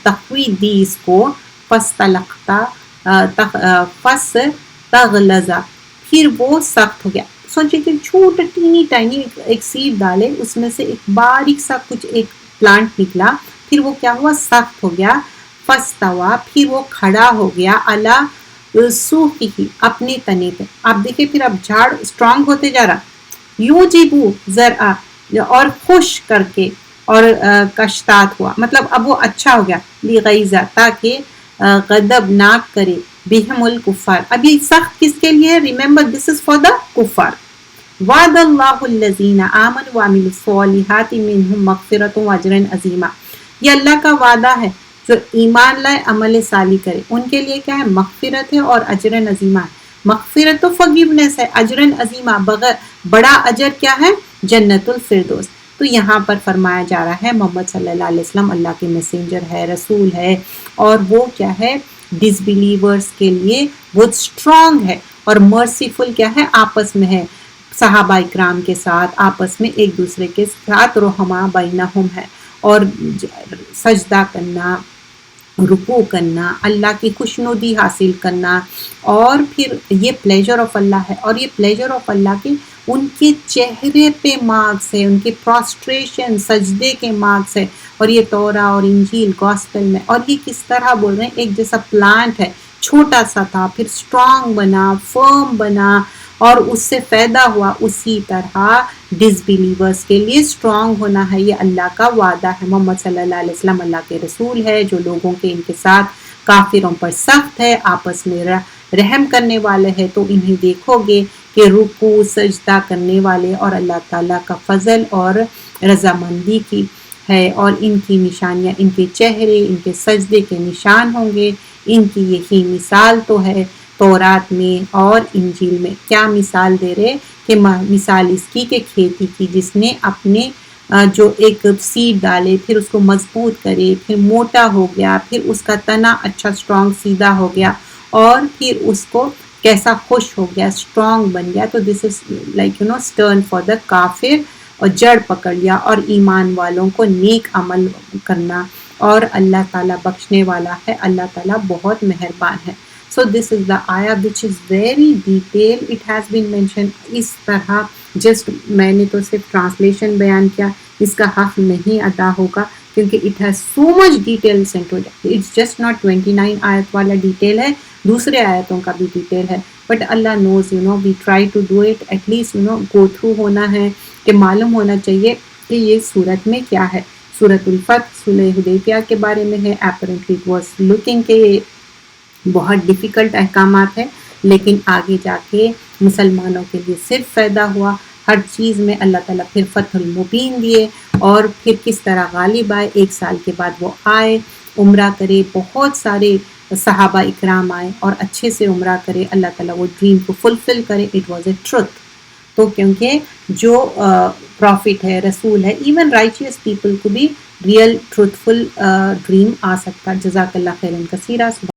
تقویت دی اس کو، فاستلقتا، فس تغلظا، پھر وہ سخت ہو گیا. سوچے کہ چھوٹا ٹائنی ایک سیڈ ڈالے، اس میں سے ایک باریک سا کچھ ایک پلانٹ نکلا، پھر وہ کیا ہوا، سخت ہو گیا. فاستویٰ، پھر وہ کھڑا ہو گیا، علی سوقہ، اپنے تنے پہ. آپ دیکھیں پھر اب جھاڑ اسٹرانگ ہوتے جا رہا، یوجبو زرع، اور خوش کر کے، اور کشتات ہوا، مطلب اب وہ اچھا ہو گیا، لغیظ، تاکہ غضب ناک کرے، بہم الکفار. اب یہ سخت کس کے لیے؟ Remember this is for the کفار. وعد اللہ الذین آمنوا وعملوا الصالحات منہم مغفرۃ واجرا عظیما. یہ اللہ کا وعدہ ہے، جو ایمان لائے عمل صالح کرے ان کے لیے کیا ہے، مغفرت ہے اور اجر عظیمہ ہے. مغفرت تو فگیونیس ہے، اجر عظیمہ بڑا اجر کیا ہے، جنت الفردوس. تو یہاں پر فرمایا جا رہا ہے محمد صلی اللہ علیہ وسلم اللہ کے میسنجر ہے، رسول ہے، اور وہ کیا ہے، ڈس بلیورز کے لیے بہت اسٹرانگ ہے، اور مرسیفل کیا ہے، آپس میں ہے، صحابہ اکرام کے ساتھ، آپس میں ایک دوسرے کے ساتھ رحماء بینہم ہے، اور سجدہ کرنا، رکوع کرنا، اللہ کی خوشنودی حاصل کرنا، اور پھر یہ پلیجر آف اللہ ہے. اور یہ پلیجر آف اللہ کے ان کے چہرے پہ مارکس ہے، ان کے پراسٹریشن سجدے کے مارکس ہے. اور یہ تورا اور انجیل گاسپل میں، اور یہ کس طرح بول رہے ہیں، ایک جیسا پلانٹ ہے، چھوٹا سا تھا، پھر اسٹرانگ بنا، فرم بنا، اور اس سے فائدہ ہوا. اسی طرح ڈس بلیورز کے لیے اسٹرانگ ہونا ہے. یہ اللہ کا وعدہ ہے. محمد صلی اللہ علیہ وسلم اللہ کے رسول ہے، جو لوگوں کے ان کے ساتھ کافروں پر سخت ہے، آپس میں رحم کرنے والے ہیں. تو انہیں دیکھو گے کہ رکوع سجدہ کرنے والے، اور اللہ تعالیٰ کا فضل اور رضامندی کی ہے، اور ان کی نشانیاں، ان کے چہرے، ان کے سجدے کے نشان ہوں گے. ان کی یہی مثال تو ہے تورات میں اور انجیل میں. کیا مثال دے رہے کہ مثال اس کی کہ کھیتی کی، جس نے اپنے جو ایک سیڈ ڈالے، پھر اس کو مضبوط کرے، پھر موٹا ہو گیا، پھر اس کا تنا اچھا اسٹرانگ سیدھا ہو گیا، اور پھر اس کو کیسا خوش ہو گیا، اسٹرانگ بن گیا. تو this is like stern for the کافر، اور جڑ پکڑ لیا، اور ایمان والوں کو نیک عمل کرنا. اور اللہ تعالیٰ بخشنے والا ہے، اللہ تعالیٰ بہت مہربان ہے. So this is the ayah which is very detailed. It has been mentioned. اس طرح جسٹ میں نے تو صرف ٹرانسلیشن بیان کیا، اس کا حق نہیں ادا ہوگا، کیونکہ it has so much details into it. It's just not 29 آیت والا ڈیٹیل ہے، دوسرے آیتوں کا بھی ڈیٹیل ہے. But Allah knows, we try to do it. At least, go through ہونا ہے، کہ معلوم ہونا چاہیے کہ یہ سورت میں کیا ہے. سورۃ الفتح صلح حدیبیہ کے بارے میں ہے. Apparently it was looking کہ بہت ڈیفیکلٹ احکامات ہیں، لیکن آگے جا کے مسلمانوں کے لیے صرف فائدہ ہوا. ہر چیز میں اللہ تعالیٰ پھر فتح المبین دیے، اور پھر کس طرح غالب آئے. 1 سال کے بعد وہ آئے، عمرہ کرے، بہت سارے صحابہ اکرام آئے اور اچھے سے عمرہ کرے. اللہ تعالیٰ وہ ڈریم کو فلفل کرے. It was a truth. تو کیونکہ جو پروفٹ ہے، رسول ہے، ایون رائچیس پیپل کو بھی ریئل ٹروتھفل ڈریم آ سکتا. جزاک اللہ خیرن کثیرہ.